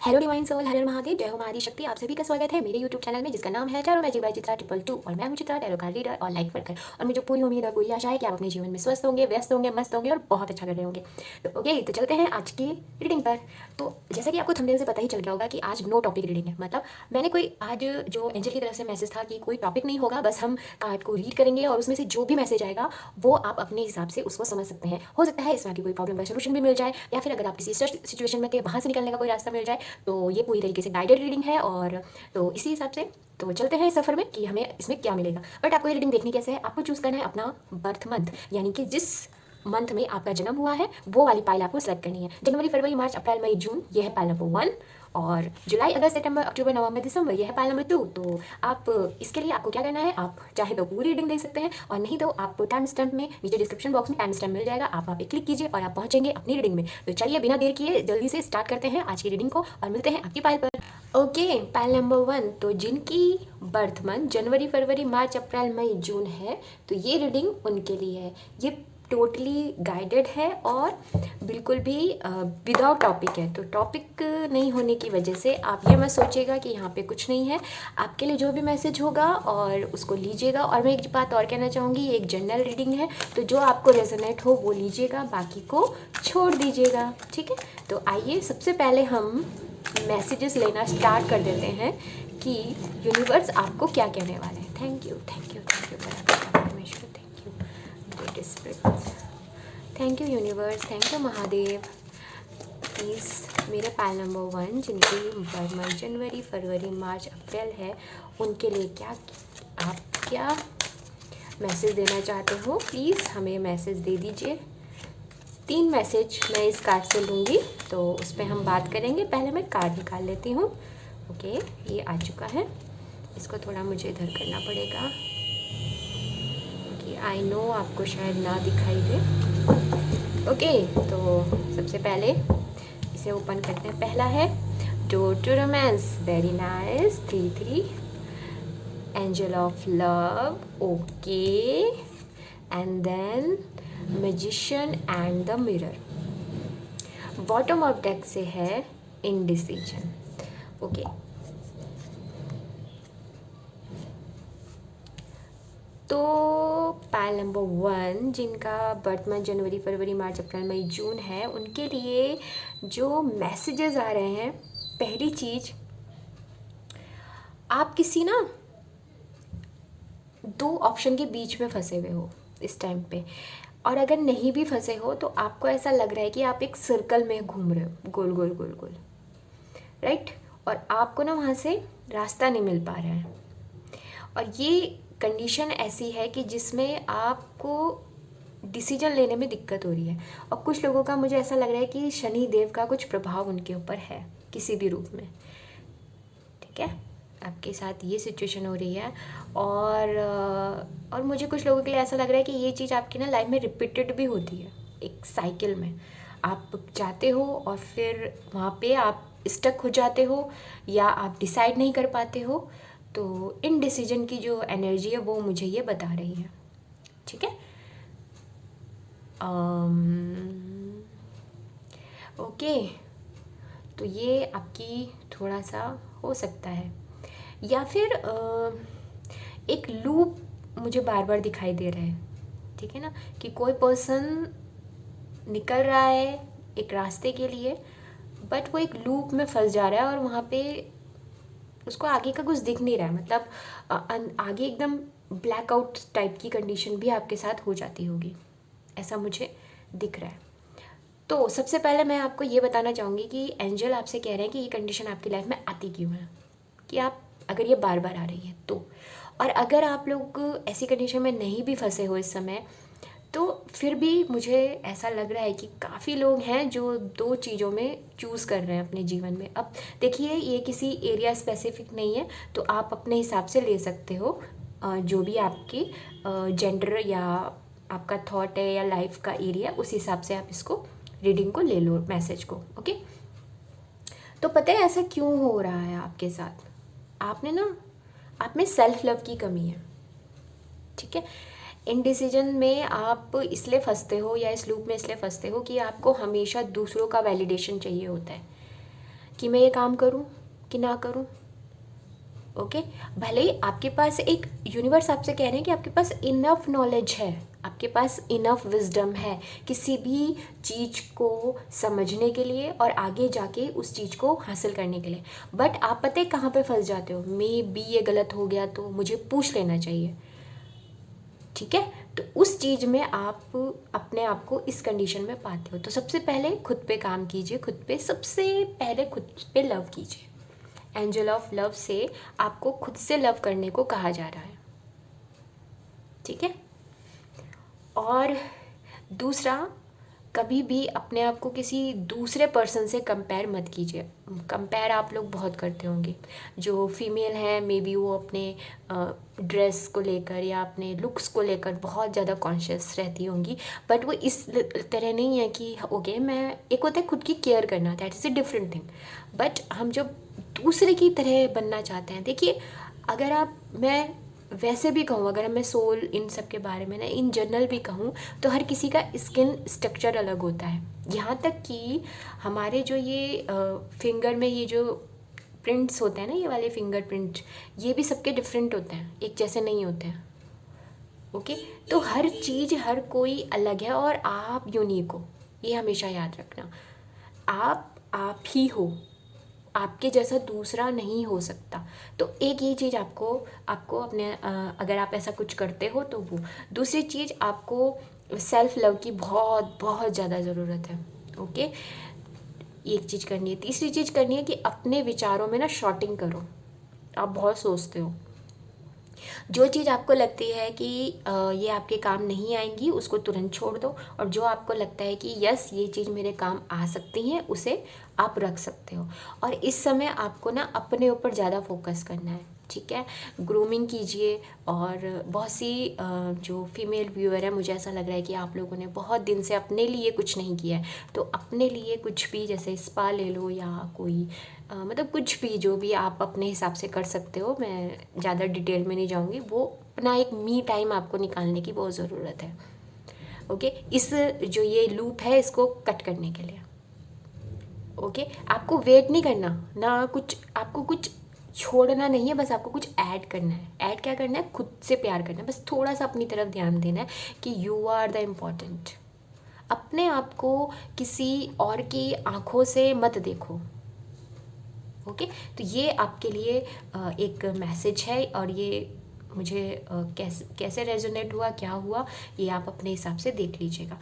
Hello divine soul, हर हर महादेव, जय हो महादी शक्ति। आप सभी का स्वागत है मेरे यूट्यूब चैनल में, जिसका नाम है टैरो मैजिक बाय चित्रा 222 और मैं हूं चित्रा, टैरो कार्ड रीडर और लाइफ वर्कर। और मुझे पूरी उम्मीद और पूरी आशा है कि आप अपने जीवन में स्वस्थ होंगे, व्यस्त होंगे, मस्त होंगे और बहुत अच्छा कर रहे होंगे। तो ओके, तो चलते हैं आज की रीडिंग पर। तो जैसा कि आपको थंबनेल से पता ही चल गया होगा कि आज नो टॉपिक रीडिंग है। मतलब मैंने कोई आज जो एंजल की तरफ से मैसेज था कि कोई टॉपिक नहीं होगा, बस हम कार्ड को रीड करेंगे और उसमें से जो भी मैसेज आएगा वो आप अपने हिसाब से उसको समझ सकते हैं। हो सकता है इसमें की कोई प्रॉब्लम का सोल्यूशन भी मिल जाए, या फिर अगर आप किसी सिचुएशन में थे वहाँ से निकलने का कोई रास्ता मिल जाए। तो ये पूरी तरीके से गाइडेड रीडिंग है और तो इसी हिसाब से तो चलते हैं इस सफ़र में कि हमें इसमें क्या मिलेगा। बट आपको ये रीडिंग देखनी कैसे है, आपको चूज़ करना है अपना बर्थ मंथ, यानी कि जिस मंथ में आपका जन्म हुआ है वो वाली पाइल आपको सेलेक्ट करनी है। जनवरी, फरवरी, मार्च, अप्रैल, मई, जून, ये है पाइल नंबर 1। और जुलाई, अगस्त, सितंबर, अक्टूबर, नवंबर, दिसंबर, ये है पाइल नंबर 2। तो आप इसके लिए आपको क्या करना है, आप चाहे तो पूरी रीडिंग देख सकते हैं और नहीं तो आपको टाइम स्टैम्प में नीचे डिस्क्रिप्शन बॉक्स में टाइम स्टैम्प मिल जाएगा, आप वहाँ पे क्लिक कीजिए और आप पहुँचेंगे अपनी रीडिंग में। तो चलिए बिना देर किए जल्दी से स्टार्ट करते हैं आज की रीडिंग को और मिलते हैं आपकी पाइल पर। Okay, pile number 1। तो जिनकी बर्थ मंथ जनवरी, फरवरी, मार्च, अप्रैल, मई, जून है, तो ये रीडिंग उनके लिए है। ये टोटली गाइडेड है और बिल्कुल भी विदाउट टॉपिक है। तो टॉपिक नहीं होने की वजह से आप ये मत सोचिएगा कि यहाँ पे कुछ नहीं है। आपके लिए जो भी मैसेज होगा और उसको लीजिएगा। और मैं एक बात और कहना चाहूँगी, ये एक जनरल रीडिंग है, तो जो आपको रेजोनेट हो वो लीजिएगा, बाकी को छोड़ दीजिएगा। ठीक है, तो आइए सबसे पहले हम मैसेजेस लेना स्टार्ट कर देते हैं कि यूनिवर्स आपको क्या कहने वाले हैं। Thank you, thank you, thank you परमेश्वर, thank you great spirit, thank you universe, thank you Mahadev. Please मेरे पाइल नंबर 1 जिनकी बर्थ मंथ जनवरी, फरवरी, मार्च, अप्रैल है, उनके लिए आप क्या मैसेज देना चाहते हो, प्लीज़ हमें मैसेज दे दीजिए। 3 मैसेज मैं इस कार्ड से लूँगी, तो उस पर हम बात करेंगे। पहले मैं कार्ड निकाल लेती हूँ। ओके, ये आ चुका है, इसको थोड़ा मुझे इधर करना पड़ेगा कि आई नो आपको शायद ना दिखाई दे। ओके, तो सबसे पहले इसे ओपन करते हैं। पहला है door to romance, very nice, 3 angel of love, okay, and then magician and the mirror. Bottom of deck से है इनडिसीजन। ओके, तो पाइल नंबर 1 जिनका बर्थ मंथ जनवरी, फरवरी, मार्च, अप्रैल, मई, जून है, उनके लिए जो मैसेजेस आ रहे हैं, पहली चीज़, आप किसी ना 2 ऑप्शन के बीच में फंसे हुए हो इस टाइम पे। और अगर नहीं भी फंसे हो तो आपको ऐसा लग रहा है कि आप एक सर्कल में घूम रहे हो, गोल गोल गोल गोल, राइट। और आपको ना वहाँ से रास्ता नहीं मिल पा रहा है। और ये कंडीशन ऐसी है कि जिसमें आपको डिसीजन लेने में दिक्कत हो रही है। और कुछ लोगों का मुझे ऐसा लग रहा है कि शनि देव का कुछ प्रभाव उनके ऊपर है किसी भी रूप में। ठीक है, आपके साथ ये सिचुएशन हो रही है। और मुझे कुछ लोगों के लिए ऐसा लग रहा है कि ये चीज़ आपकी ना लाइफ में रिपीटेड भी होती है, एक साइकिल में आप जाते हो और फिर वहाँ पे आप स्टक हो जाते हो या आप डिसाइड नहीं कर पाते हो। तो इन डिसीजन की जो एनर्जी है वो मुझे ये बता रही है। ठीक है, ओके, तो ये आपकी थोड़ा सा हो सकता है, या फिर एक लूप मुझे बार बार दिखाई दे रहा है। ठीक है ना, कि कोई पर्सन निकल रहा है एक रास्ते के लिए, बट वो एक लूप में फंस जा रहा है और वहाँ पे उसको आगे का कुछ दिख नहीं रहा है। मतलब आगे एकदम ब्लैकआउट टाइप की कंडीशन भी आपके साथ हो जाती होगी, ऐसा मुझे दिख रहा है। तो सबसे पहले मैं आपको ये बताना चाहूँगी कि एंजल आपसे कह रहे हैं कि ये कंडीशन आपकी लाइफ में आती क्यों है, कि आप अगर ये बार बार आ रही है तो। और अगर आप लोग ऐसी कंडीशन में नहीं भी फंसे हो इस समय, तो फिर भी मुझे ऐसा लग रहा है कि काफ़ी लोग हैं जो 2 चीज़ों में चूज़ कर रहे हैं अपने जीवन में। अब देखिए, ये किसी एरिया स्पेसिफिक नहीं है, तो आप अपने हिसाब से ले सकते हो। जो भी आपकी जेंडर या आपका थॉट है या लाइफ का एरिया, उस हिसाब से आप इसको रीडिंग को ले लो, मैसेज को। ओके, तो पता है ऐसा क्यों हो रहा है आपके साथ, आप में सेल्फ लव की कमी है। ठीक है, इनडिसीजन में आप इसलिए फंसते हो या इस लूप में इसलिए फंसते हो कि आपको हमेशा दूसरों का वैलिडेशन चाहिए होता है। कि मैं ये काम करूं कि ना करूं। ओके, भले ही आपके पास एक यूनिवर्स आपसे कह रहे हैं कि आपके पास इनफ नॉलेज है, आपके पास इनफ विजडम है किसी भी चीज़ को समझने के लिए और आगे जाके उस चीज़ को हासिल करने के लिए, बट आप पता है कहाँ पे फंस जाते हो, मे बी ये गलत हो गया तो मुझे पूछ लेना चाहिए। ठीक है, तो उस चीज़ में आप अपने आप को इस कंडीशन में पाते हो। तो सबसे पहले खुद पे काम कीजिए, खुद पे सबसे पहले खुद पे लव कीजिए। एंजल ऑफ लव से आपको खुद से लव करने को कहा जा रहा है। ठीक है, और दूसरा, कभी भी अपने आप को किसी दूसरे पर्सन से कंपेयर मत कीजिए। कंपेयर आप लोग बहुत करते होंगे, जो फीमेल हैं मे बी वो अपने ड्रेस को लेकर या अपने लुक्स को लेकर बहुत ज़्यादा कॉन्शियस रहती होंगी, बट वो इस तरह नहीं है कि ओके मैं, एक होता है खुद की केयर करना, that is a different thing, but हम जब दूसरे की तरह बनना चाहते हैं, देखिए अगर आप, मैं वैसे भी कहूँ, अगर मैं सोल इन सब के बारे में ना इन जनरल भी कहूँ, तो हर किसी का स्किन स्ट्रक्चर अलग होता है। यहाँ तक कि हमारे जो ये फिंगर में ये जो प्रिंट्स होते हैं ना, ये वाले फिंगर प्रिंट, ये भी सबके डिफरेंट होते हैं, एक जैसे नहीं होते हैं। ओके, तो हर चीज़, हर कोई अलग है और आप यूनिक हो, ये हमेशा याद रखना। आप ही हो, आपके जैसा दूसरा नहीं हो सकता। तो एक ये चीज़ आपको आपको अपने अगर आप ऐसा कुछ करते हो तो वो, दूसरी चीज़ आपको सेल्फ लव की बहुत बहुत ज़्यादा ज़रूरत है। ओके, एक चीज़ करनी है। तीसरी चीज़ करनी है कि अपने विचारों में ना शॉर्टिंग करो। आप बहुत सोचते हो, जो चीज़ आपको लगती है कि ये आपके काम नहीं आएंगी उसको तुरंत छोड़ दो, और जो आपको लगता है कि यस ये चीज़ मेरे काम आ सकती हैं उसे आप रख सकते हो। और इस समय आपको ना अपने ऊपर ज़्यादा फोकस करना है। ठीक है, ग्रूमिंग कीजिए। और बहुत सी जो फीमेल व्यूअर है, मुझे ऐसा लग रहा है कि आप लोगों ने बहुत दिन से अपने लिए कुछ नहीं किया है, तो अपने लिए कुछ भी, जैसे स्पा ले लो या कोई मतलब कुछ भी, जो भी आप अपने हिसाब से कर सकते हो, मैं ज़्यादा डिटेल में नहीं जाऊँगी, वो अपना एक मी टाइम आपको निकालने की बहुत ज़रूरत है। ओके, इस जो ये लूप है इसको कट करने के लिए। ओके, आपको वेट नहीं करना ना, कुछ आपको कुछ छोड़ना नहीं है, बस आपको कुछ ऐड करना है। ऐड क्या करना है? खुद से प्यार करना है, बस थोड़ा सा अपनी तरफ ध्यान देना है कि यू आर द इम्पॉर्टेंट। अपने आप को किसी और की आंखों से मत देखो। ओके, तो ये आपके लिए एक मैसेज है, और ये मुझे कैसे कैसे रेजोनेट हुआ, क्या हुआ, ये आप अपने हिसाब से देख लीजिएगा।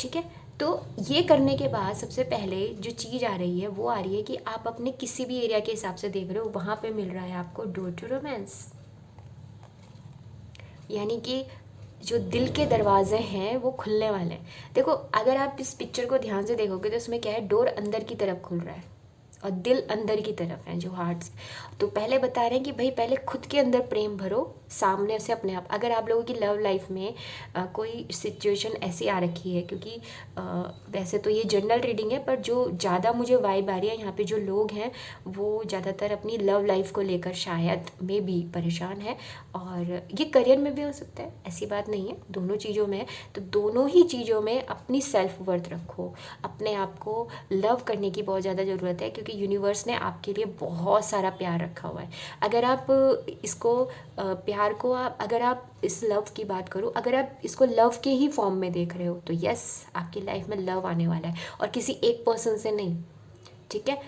ठीक है, तो ये करने के बाद सबसे पहले जो चीज़ आ रही है वो आ रही है कि आप अपने किसी भी एरिया के हिसाब से देख रहे हो, वहाँ पे मिल रहा है आपको डोर टू रोमांस, यानी कि जो दिल के दरवाजे हैं वो खुलने वाले हैं। देखो, अगर आप इस पिक्चर को ध्यान से देखोगे तो उसमें क्या है, डोर अंदर की तरफ खुल रहा है और दिल अंदर की तरफ है, जो हार्ट्स। तो पहले बता रहे हैं कि भाई पहले खुद के अंदर प्रेम भरो, सामने से अपने आप। अगर आप लोगों की लव लाइफ में कोई सिचुएशन ऐसी आ रखी है, क्योंकि वैसे तो ये जनरल रीडिंग है, पर जो ज़्यादा मुझे वाइब आ रही है, यहाँ पे जो लोग हैं वो ज़्यादातर अपनी लव लाइफ को लेकर शायद में भी परेशान है, और ये करियर में भी हो सकता है, ऐसी बात नहीं है, दोनों चीज़ों में। तो दोनों ही चीज़ों में अपनी सेल्फ वर्थ रखो, अपने आप को लव करने की बहुत ज़्यादा ज़रूरत है, क्योंकि यूनिवर्स ने आपके लिए बहुत सारा प्यार रखा हुआ है। अगर आप इसको प्यार को आप, अगर आप इस लव की बात करो, अगर आप इसको लव के ही फॉर्म में देख रहे हो, तो यस आपकी लाइफ में लव आने वाला है, और किसी एक पर्सन से नहीं। ठीक है,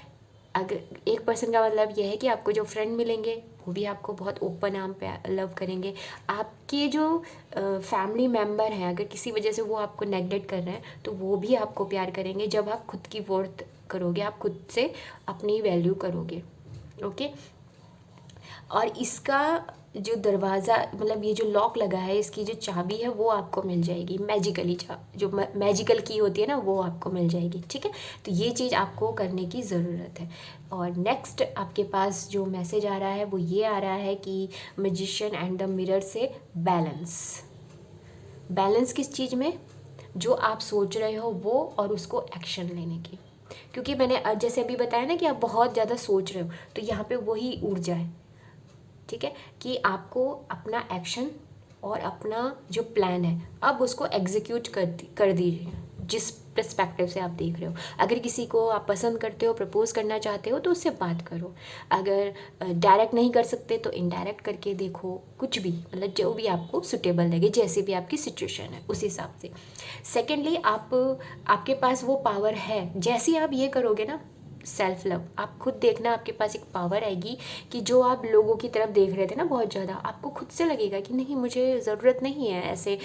अगर एक पर्सन का मतलब यह है कि आपको जो फ्रेंड मिलेंगे वो भी आपको बहुत ओपन आर्म पे लव करेंगे। आपके जो फैमिली मेम्बर हैं, अगर किसी वजह से वो आपको नेगलेक्ट कर रहे हैं, तो वो भी आपको प्यार करेंगे जब आप खुद की वर्थ करोगे, आप खुद से अपनी वैल्यू करोगे। ओके, और इसका जो दरवाज़ा, मतलब ये जो लॉक लगा है, इसकी जो चाबी है वो आपको मिल जाएगी मैजिकली, जो मैजिकल की होती है ना, वो आपको मिल जाएगी। ठीक है, तो ये चीज़ आपको करने की ज़रूरत है। और नेक्स्ट आपके पास जो मैसेज आ रहा है वो ये आ रहा है कि मैजिशियन एंड द मिरर से बैलेंस। बैलेंस किस चीज़ में? जो आप सोच रहे हो वो, और उसको एक्शन लेने की। क्योंकि मैंने जैसे अभी बताया ना कि आप बहुत ज़्यादा सोच रहे हो, तो यहाँ पे वही ऊर्जा है। ठीक है, कि आपको अपना एक्शन और अपना जो प्लान है अब उसको एग्जीक्यूट कर दीजिए, जिस पर्सपेक्टिव से आप देख रहे हो। अगर किसी को आप पसंद करते हो, प्रपोज करना चाहते हो, तो उससे बात करो। अगर डायरेक्ट नहीं कर सकते तो इनडायरेक्ट करके देखो, कुछ भी, मतलब जो भी आपको सुटेबल लगे, जैसे भी आपकी सिचुएशन है उस हिसाब से। सेकेंडली, आपके पास वो पावर है। जैसे ही आप ये करोगे ना, सेल्फ लव, आप खुद देखना, आपके पास एक पावर आएगी कि जो आप लोगों की तरफ देख रहे थे ना बहुत ज़्यादा, आपको खुद से लगेगा कि नहीं, मुझे ज़रूरत नहीं है ऐसे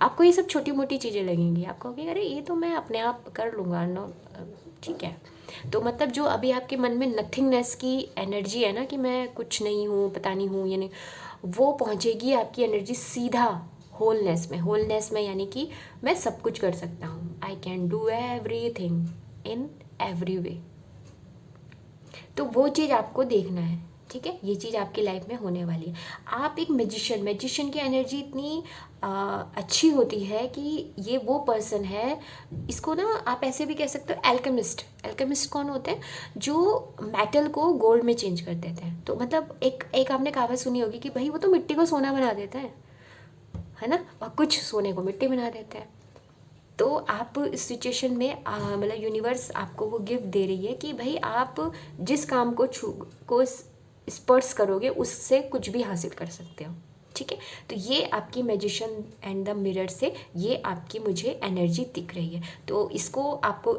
आपको ये सब छोटी मोटी चीज़ें लगेंगी। आप कहोगे अरे ये तो मैं अपने आप कर लूँगा, नो, ठीक है। तो मतलब जो अभी आपके मन में नथिंगनेस की एनर्जी है ना, कि मैं कुछ नहीं हूँ, पता नहीं हूँ, यानी वो पहुँचेगी आपकी एनर्जी सीधा होलनेस में, यानी कि मैं सब कुछ कर सकता हूँ, I can do everything in every way. तो वो चीज़ आपको देखना है, ठीक है। ये चीज़ आपकी लाइफ में होने वाली है। आप एक मैजिशियन की एनर्जी इतनी अच्छी होती है कि ये वो पर्सन है, इसको ना आप ऐसे भी कह सकते हो एल्केमिस्ट कौन होते हैं, जो मेटल को गोल्ड में चेंज कर देते हैं। तो मतलब एक आपने कहावत सुनी होगी कि भाई वो तो मिट्टी को सोना बना देते हैं, है ना, और कुछ सोने को मिट्टी बना देते हैं। तो आप इस सिचुएशन में मतलब यूनिवर्स आपको वो गिफ्ट दे रही है कि भाई आप जिस काम को स्पर्श करोगे उससे कुछ भी हासिल कर सकते हो, ठीक है। तो ये आपकी मैजिशियन एंड द मिरर से ये आपकी मुझे एनर्जी दिख रही है। तो इसको आपको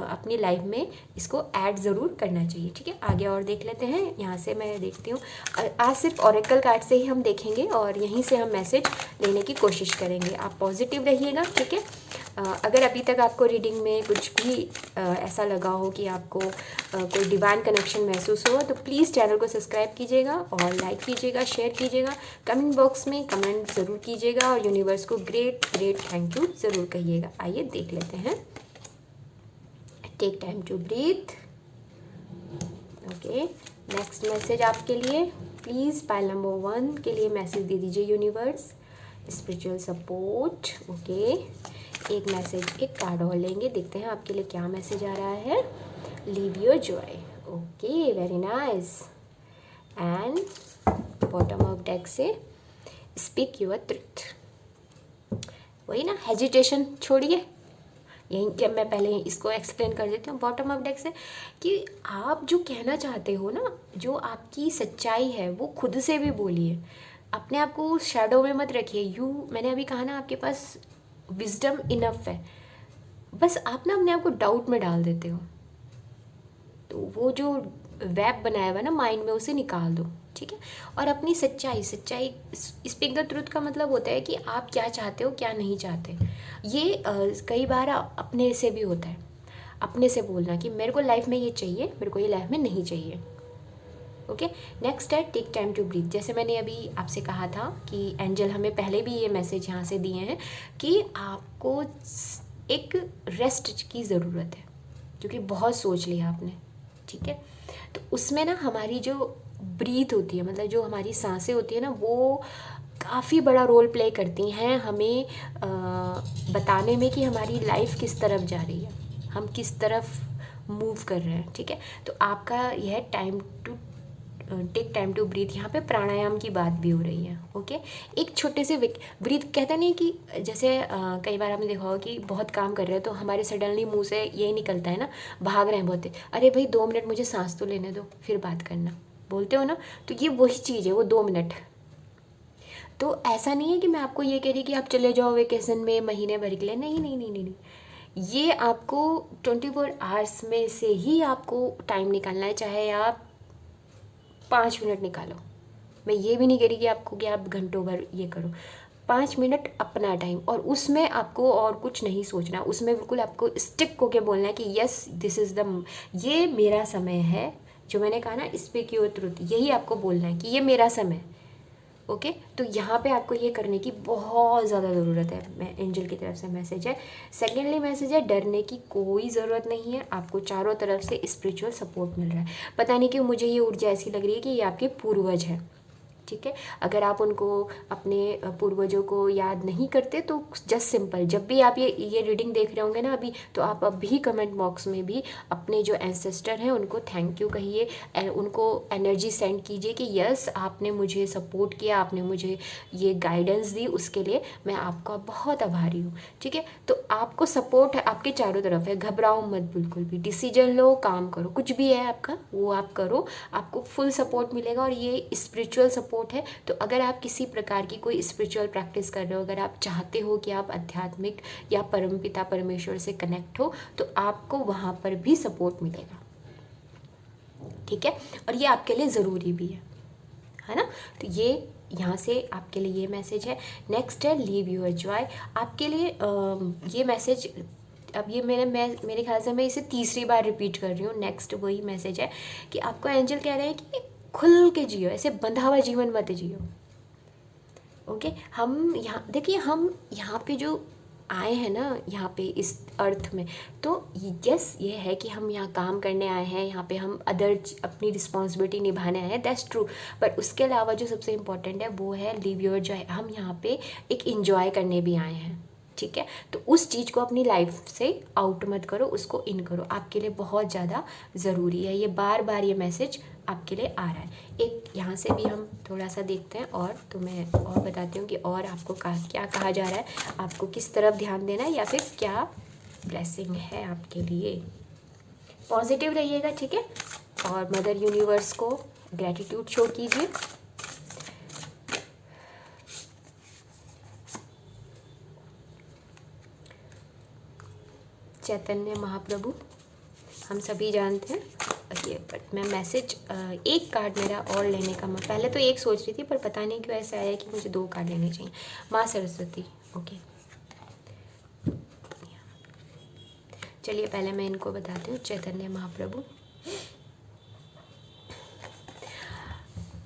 अपनी लाइफ में इसको ऐड ज़रूर करना चाहिए, ठीक है। आगे और देख लेते हैं। यहाँ से मैं देखती हूँ, आज सिर्फ ओरेकल कार्ड से ही हम देखेंगे और यहीं से हम मैसेज लेने की कोशिश करेंगे। आप पॉजिटिव रहिएगा, ठीक है। अगर अभी तक आपको रीडिंग में कुछ भी ऐसा लगा हो कि आपको कोई डिवाइन कनेक्शन महसूस हो, तो प्लीज़ चैनल को सब्सक्राइब कीजिएगा और लाइक कीजिएगा, शेयर कीजिएगा, कमेंट बॉक्स में कमेंट ज़रूर कीजिएगा और यूनिवर्स को ग्रेट थैंक यू ज़रूर कहिएगा। आइए देख लेते हैं। Take time to breathe. Okay, next message आपके लिए, प्लीज़ पाइल नंबर 1 के लिए मैसेज दे दीजिए यूनिवर्स, स्पिरिचुअल सपोर्ट। ओके, एक मैसेज, एक कार्ड और लेंगे, देखते हैं आपके लिए क्या मैसेज आ रहा है। Leave your Joy. Okay, very nice. And bottom of deck से स्पीक योर ट्रुथ। वही ना, हेजिटेशन छोड़िए। यहीं जब मैं पहले इसको एक्सप्लेन कर देती हूँ बॉटम ऑफ डेक से, कि आप जो कहना चाहते हो ना, जो आपकी सच्चाई है, वो खुद से भी बोलिए। अपने आप को शैडो में मत रखिए। मैंने अभी कहा ना, आपके पास विजडम इनफ है, बस आप ना अपने आप को डाउट में डाल देते हो। तो वो जो वेब बनाया हुआ ना माइंड में, उसे निकाल दो, ठीक है। और अपनी सच्चाई स्पीक द ट्रुथ का मतलब होता है कि आप क्या चाहते हो, क्या नहीं चाहते। ये कई बार अपने से भी होता है, अपने से बोलना कि मेरे को लाइफ में ये चाहिए, मेरे को ये लाइफ में नहीं चाहिए। ओके, नेक्स्ट है टेक टाइम टू ब्रीथ। जैसे मैंने अभी आपसे कहा था कि एंजल हमें पहले भी ये मैसेज यहाँ से दिए हैं कि आपको एक रेस्ट की ज़रूरत है, क्योंकि बहुत सोच लिया आपने, ठीक है। तो उसमें ना हमारी जो ब्रीथ होती है, मतलब जो हमारी सांसें होती है ना, वो काफ़ी बड़ा रोल प्ले करती हैं हमें बताने में कि हमारी लाइफ किस तरफ जा रही है, हम किस तरफ मूव कर रहे हैं, ठीक है। तो आपका यह टेक टाइम टू ब्रीथ, यहाँ पे प्राणायाम की बात भी हो रही है। ओके, एक छोटे से ब्रीथ, कहते नहीं कि जैसे कई बार आपने देखा होगा कि बहुत काम कर रहे हो तो हमारे सडनली मुंह से यही निकलता है ना, भाग रहे हैं बहुत, अरे भाई 2 मिनट मुझे सांस तो लेने दो फिर बात करना, बोलते हो ना। तो ये वही चीज़ है, वो 2 मिनट। तो ऐसा नहीं है कि मैं आपको ये कह रही कि आप चले जाओ वेकेशन में महीने भर के लिए, नहीं नहीं नहीं नहीं नहीं। ये आपको 24 आवर्स में से ही आपको टाइम निकालना है, चाहे आप 5 मिनट निकालो। मैं ये भी नहीं कह रही कि आप घंटों भर ये करो। 5 मिनट अपना टाइम, और उसमें आपको और कुछ नहीं सोचना, उसमें बिल्कुल आपको स्टिक होके बोलना है कि यस दिस इज़ ये मेरा समय है। जो मैंने कहा ना, स्पीक योर ट्रुथ, यही आपको बोलना है कि ये मेरा समय। ओके, तो यहाँ पे आपको ये करने की बहुत ज़्यादा ज़रूरत है। मैं एंजल की तरफ से मैसेज है। सेकेंडली मैसेज है, डरने की कोई ज़रूरत नहीं है, आपको चारों तरफ से स्पिरिचुअल सपोर्ट मिल रहा है। पता नहीं क्यों मुझे ये ऊर्जा ऐसी लग रही है कि ये आपके पूर्वज है, ठीक है। अगर आप उनको अपने पूर्वजों को याद नहीं करते तो जस्ट सिंपल, जब भी आप ये रीडिंग देख रहे होंगे ना अभी, तो आप अभी कमेंट बॉक्स में भी अपने जो एंसेस्टर हैं उनको थैंक यू कहिए, उनको एनर्जी सेंड कीजिए कि यस आपने मुझे सपोर्ट किया, आपने मुझे ये गाइडेंस दी, उसके लिए मैं आपका बहुत आभारी हूँ। ठीक है, तो आपको सपोर्ट है, आपके चारों तरफ है, घबराओ मत बिल्कुल भी, डिसीजन लो, काम करो, कुछ भी है आपका वो आप करो, आपको फुल सपोर्ट मिलेगा। और ये स्पिरिचुअल सपोर्ट है, तो अगर आप किसी प्रकार की कोई स्पिरिचुअल प्रैक्टिस कर रहे हो, अगर आप चाहते हो कि आप आध्यात्मिक या परमपिता परमेश्वर से कनेक्ट हो, तो आपको वहाँ पर भी सपोर्ट मिलेगा। ठीक है, और ये आपके लिए ज़रूरी भी है ना। तो ये यहाँ से आपके लिए ये मैसेज है। नेक्स्ट है लीव योर जॉय। आपके लिए ये मैसेज, अब ये मेरे ख्याल से मैं इसे तीसरी बार रिपीट कर रही हूँ। नेक्स्ट वही मैसेज है कि आपको एंजल कह रहे हैं कि खुल के जियो, ऐसे बंधा हुआ जीवन मत जियो। ओके, हम यहाँ देखिए, हम यहाँ पे जो आए हैं ना, यहाँ पे इस अर्थ में, तो यस ये है कि हम यहाँ काम करने आए हैं, यहाँ पे हम अपनी रिस्पॉन्सिबिलिटी निभाने आए हैं, दैट्स ट्रू। पर उसके अलावा जो सबसे इम्पोर्टेंट है वो है लिव योर जॉय। हम यहाँ पे एक इंजॉय करने भी आए हैं। ठीक है, तो उस चीज़ को अपनी लाइफ से आउट मत करो, उसको इन करो, आपके लिए बहुत ज़्यादा ज़रूरी है। ये बार बार ये मैसेज आपके लिए आ रहा है। एक यहाँ से भी हम थोड़ा सा देखते हैं और तो मैं और बताती हूँ कि और आपको क्या कहा जा रहा है, आपको किस तरफ ध्यान देना है, या फिर क्या ब्लेसिंग है आपके लिए। पॉजिटिव रहिएगा, ठीक है, और मदर यूनिवर्स को ग्रेटिट्यूड शो कीजिए। चैतन्य महाप्रभु, हम सभी जानते हैं ये, बट मैं मैसेज एक कार्ड मेरा और लेने का, मैं पहले तो एक सोच रही थी पर पता नहीं क्यों ऐसा आया कि मुझे 2 कार्ड लेने चाहिए। माँ सरस्वती, ओके, चलिए पहले मैं इनको बताती हूँ। चैतन्य महाप्रभु,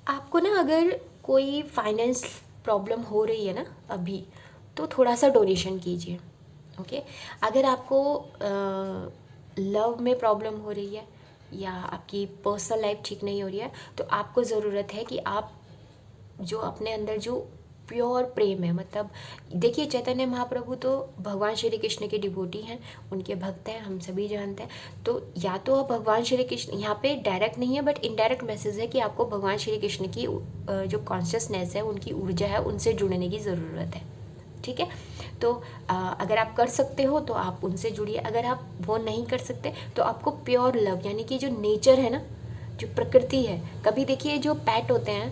आपको ना अगर कोई फाइनेंस प्रॉब्लम हो रही है ना अभी, तो थोड़ा सा डोनेशन कीजिए। ओके, अगर आपको लव में प्रॉब्लम हो रही है या आपकी पर्सनल लाइफ ठीक नहीं हो रही है, तो आपको ज़रूरत है कि आप जो अपने अंदर जो प्योर प्रेम है, मतलब देखिए चैतन्य महाप्रभु तो भगवान श्री कृष्ण के डिवोटी हैं, उनके भक्त हैं, हम सभी जानते हैं। तो या तो आप भगवान श्री कृष्ण, यहाँ पे डायरेक्ट नहीं है बट इनडायरेक्ट मैसेज है कि आपको भगवान श्री कृष्ण की जो कॉन्शियसनेस है, उनकी ऊर्जा है, उनसे जुड़ने की ज़रूरत है। ठीक है, तो अगर आप कर सकते हो तो आप उनसे जुड़िए, अगर आप वो नहीं कर सकते तो आपको प्योर लव, यानी कि जो नेचर है ना, जो प्रकृति है, कभी देखिए जो पैट होते हैं,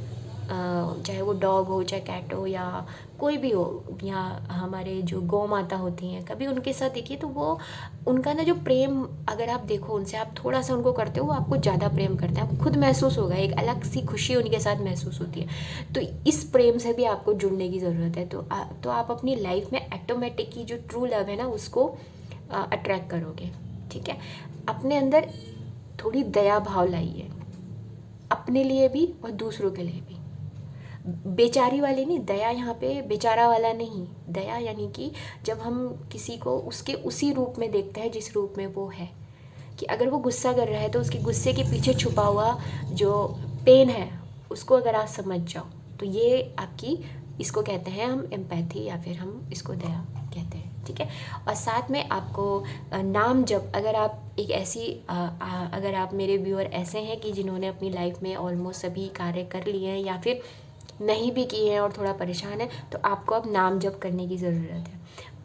चाहे वो डॉग हो, चाहे कैट हो, या कोई भी हो, या हमारे जो गौ माता होती हैं, कभी उनके साथ देखिए तो वो उनका ना जो प्रेम, अगर आप देखो उनसे, आप थोड़ा सा उनको करते हो, वो आपको ज़्यादा प्रेम करते हैं, आपको खुद महसूस होगा, एक अलग सी खुशी उनके साथ महसूस होती है। तो इस प्रेम से भी आपको जुड़ने की ज़रूरत है। तो आप अपनी लाइफ में ऑटोमेटिक की जो ट्रू लव है ना, उसको अट्रैक्ट करोगे। ठीक है, अपने अंदर थोड़ी दया भाव लाइए, अपने लिए भी और दूसरों के लिए भी। बेचारी वाली नहीं, दया यहाँ पे बेचारा वाला नहीं, दया यानी कि जब हम किसी को उसके उसी रूप में देखते हैं जिस रूप में वो है, कि अगर वो गुस्सा कर रहा है तो उसके गुस्से के पीछे छुपा हुआ जो पेन है उसको अगर आप समझ जाओ, तो ये आपकी, इसको कहते हैं हम एम्पैथी, या फिर हम इसको दया कहते हैं। ठीक है, और साथ में आपको नाम जब, अगर आप एक ऐसी अगर आप मेरे व्यूअर ऐसे हैं कि जिन्होंने अपनी लाइफ में ऑलमोस्ट सभी कार्य कर लिए हैं या फिर नहीं भी किए हैं और थोड़ा परेशान है, तो आपको अब नाम जप करने की ज़रूरत है।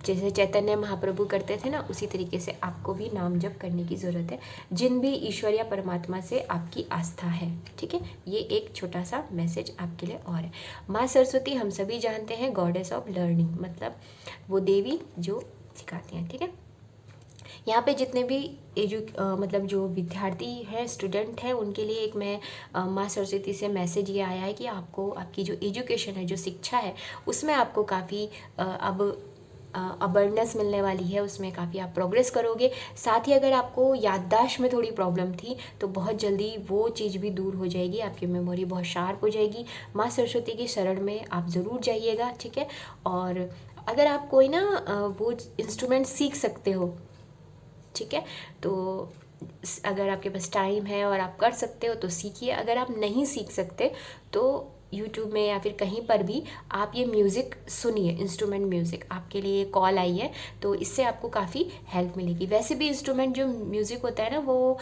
जैसे चैतन्य महाप्रभु करते थे ना, उसी तरीके से आपको भी नाम जप करने की ज़रूरत है, जिन भी ईश्वर या परमात्मा से आपकी आस्था है। ठीक है, ये एक छोटा सा मैसेज आपके लिए और है। माँ सरस्वती हम सभी जानते हैं गॉडेस ऑफ लर्निंग, मतलब वो देवी जो सिखाती हैं। ठीक है, यहाँ पे जितने भी मतलब जो विद्यार्थी हैं, स्टूडेंट हैं, उनके लिए एक मैं माँ सरस्वती से मैसेज ये आया है कि आपको आपकी जो एजुकेशन है, जो शिक्षा है, उसमें आपको काफ़ी अब अवेयरनेस मिलने वाली है, उसमें काफ़ी आप प्रोग्रेस करोगे। साथ ही अगर आपको याददाश्त में थोड़ी प्रॉब्लम थी तो बहुत जल्दी वो चीज़ भी दूर हो जाएगी, आपकी मेमोरी बहुत शार्प हो जाएगी। माँ सरस्वती की शरण में आप ज़रूर जाइएगा। ठीक है, और अगर आप कोई ना वो इंस्ट्रूमेंट सीख सकते हो, ठीक है, तो अगर आपके पास टाइम है और आप कर सकते हो तो सीखिए। अगर आप नहीं सीख सकते तो यूट्यूब में या फिर कहीं पर भी आप ये म्यूज़िक सुनिए, इंस्ट्रूमेंट म्यूज़िक आपके लिए कॉल आई है, तो इससे आपको काफ़ी हेल्प मिलेगी। वैसे भी इंस्ट्रूमेंट जो म्यूज़िक होता है ना, वो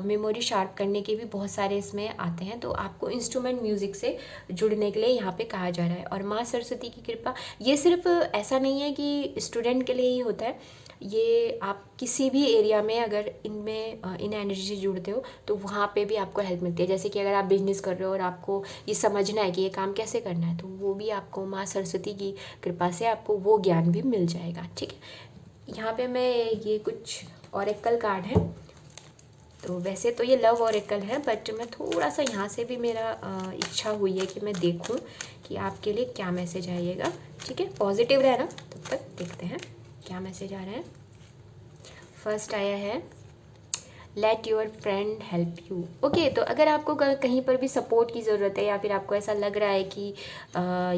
मेमोरी शार्प करने के भी बहुत सारे इसमें आते हैं, तो आपको इंस्ट्रूमेंट म्यूज़िक से जुड़ने के लिए यहाँ पे कहा जा रहा है। और माँ सरस्वती की कृपा, ये सिर्फ ऐसा नहीं है कि स्टूडेंट के लिए ही होता है, ये आप किसी भी एरिया में अगर इनमें इन एनर्जी से जुड़ते हो तो वहाँ पे भी आपको हेल्प मिलती है। जैसे कि अगर आप बिजनेस कर रहे हो और आपको ये समझना है कि ये काम कैसे करना है, तो वो भी आपको माँ सरस्वती की कृपा से आपको वो ज्ञान भी मिल जाएगा। ठीक है, यहाँ पे मैं ये कुछ ऑरेकल कार्ड है, तो वैसे तो ये लव ऑरेकल है, बट मैं थोड़ा सा यहाँ से भी मेरा इच्छा हुई है कि मैं देखूँ कि आपके लिए क्या मैसेज आइएगा। ठीक है, पॉजिटिव रहना। तब तक देखते हैं क्या मैसेज आ रहा है। फर्स्ट आया है let your friend help you. Okay, तो अगर आपको कहीं पर भी सपोर्ट की ज़रूरत है या फिर आपको ऐसा लग रहा है कि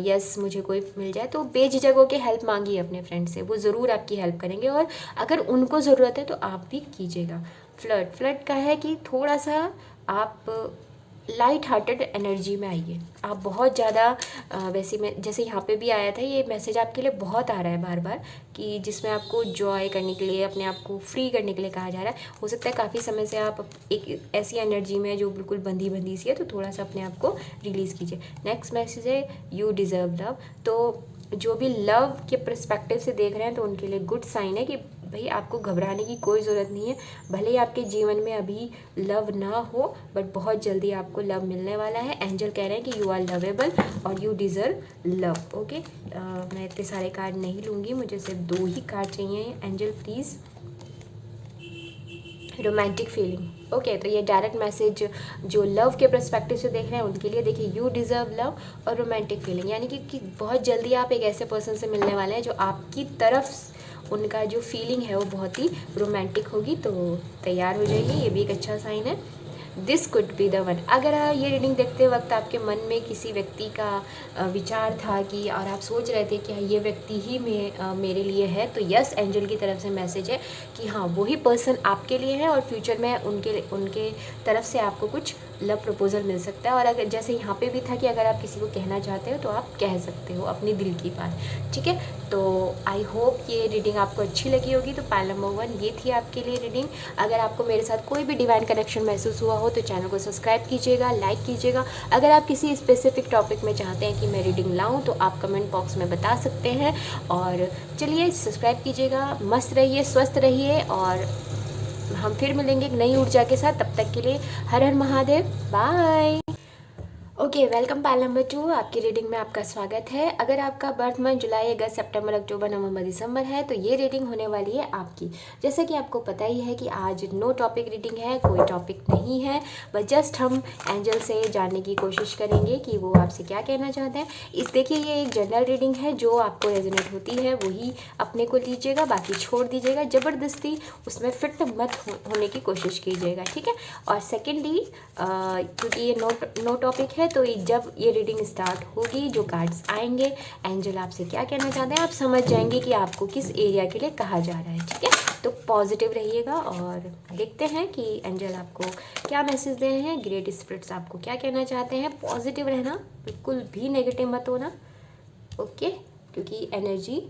यस मुझे कोई मिल जाए, तो बेझिझक होके हेल्प मांगिए अपने फ्रेंड से, वो ज़रूर आपकी हेल्प करेंगे। और अगर उनको ज़रूरत है तो आप भी कीजिएगा। फ्लर्ट का है कि थोड़ा सा आप लाइट हार्टेड एनर्जी में आइए। आप बहुत ज़्यादा वैसे में जैसे यहाँ पे भी आया था, ये मैसेज आपके लिए बहुत आ रहा है बार बार, कि जिसमें आपको जॉय करने के लिए, अपने आप को फ्री करने के लिए कहा जा रहा है। हो सकता है काफ़ी समय से आप एक ऐसी एनर्जी में जो बिल्कुल बंधी बंधी सी है, तो थोड़ा सा अपने आप को रिलीज़ कीजिए। नेक्स्ट मैसेज है यू डिज़र्व लव। तो जो भी लव के पर्सपेक्टिव से देख रहे हैं तो उनके लिए गुड साइन है कि भाई आपको घबराने की कोई ज़रूरत नहीं है। भले ही आपके जीवन में अभी लव ना हो, बट बहुत जल्दी आपको लव मिलने वाला है। एंजल कह रहे हैं कि यू आर लवेबल और यू डिज़र्व लव। ओके, मैं इतने सारे कार्ड नहीं लूँगी, मुझे सिर्फ 2 ही कार्ड चाहिए। Angel please. Romantic feeling. Okay, तो ये डायरेक्ट मैसेज जो लव के पर्सपेक्टिव से देख रहे हैं उनके लिए, देखिए यू डिज़र्व लव और रोमांटिक फीलिंग, यानी कि बहुत जल्दी आप एक ऐसे पर्सन से मिलने वाले हैं जो आपकी तरफ उनका जो फीलिंग है वो बहुत ही रोमांटिक होगी, तो तैयार हो जाइए, ये भी एक अच्छा साइन है। This could be the one. अगर ये रीडिंग देखते वक्त आपके मन में किसी व्यक्ति का विचार था कि, और आप सोच रहे थे कि हाँ ये व्यक्ति ही मेरे लिए है, तो यस, एंजल की तरफ से मैसेज है कि हाँ वही पर्सन आपके लिए है और फ्यूचर में उनके तरफ से आपको कुछ लव प्रपोजल मिल सकता है। और अगर जैसे यहाँ पे भी था कि अगर आप किसी को कहना चाहते हो तो आप कह सकते हो अपनी दिल की बात। ठीक है, तो आई होप ये रीडिंग आपको अच्छी लगी होगी। तो पाइल नंबर 1 ये थी आपके लिए रीडिंग। अगर आपको मेरे साथ कोई भी डिवाइन कनेक्शन महसूस हुआ हो तो चैनल को सब्सक्राइब कीजिएगा, लाइक कीजिएगा। अगर आप किसी स्पेसिफिक टॉपिक में चाहते हैं कि मैं रीडिंग लाऊं तो आप कमेंट बॉक्स में बता सकते हैं। और चलिए सब्सक्राइब कीजिएगा, मस्त रहिए, स्वस्थ रहिए, और हम फिर मिलेंगे एक नई ऊर्जा के साथ। तब तक के लिए Har Har Mahadev, bye. Okay, welcome pile number 2, आपकी रीडिंग में आपका स्वागत है। अगर आपका बर्थ मंथ जुलाई, अगस्त, सितंबर, अक्टूबर, नवंबर, दिसंबर है तो ये रीडिंग होने वाली है आपकी। जैसे कि आपको पता ही है कि आज नो टॉपिक रीडिंग है, कोई टॉपिक नहीं है, बस जस्ट हम एंजल से जानने की कोशिश करेंगे कि वो आपसे क्या कहना चाहते हैं। देखिए ये एक जनरल रीडिंग है, जो आपको रेजोनेट होती है वही अपने को लीजिएगा, बाकी छोड़ दीजिएगा। ज़बरदस्ती उसमें फिट मत होने की कोशिश कीजिएगा, ठीक है। और सेकेंडली, क्योंकि ये नो टॉपिक है, तो जब ये रीडिंग स्टार्ट होगी, जो कार्ड्स आएंगे, एंजल आपसे क्या कहना चाहते हैं आप समझ जाएंगे कि आपको किस एरिया के लिए कहा जा रहा है, ठीक है। तो पॉजिटिव रहिएगा और देखते हैं कि एंजल आपको क्या मैसेज दे रहे हैं, ग्रेट स्पिरिट्स आपको क्या कहना चाहते हैं। पॉजिटिव रहना, बिल्कुल भी नेगेटिव मत होना, ओके, क्योंकि एनर्जी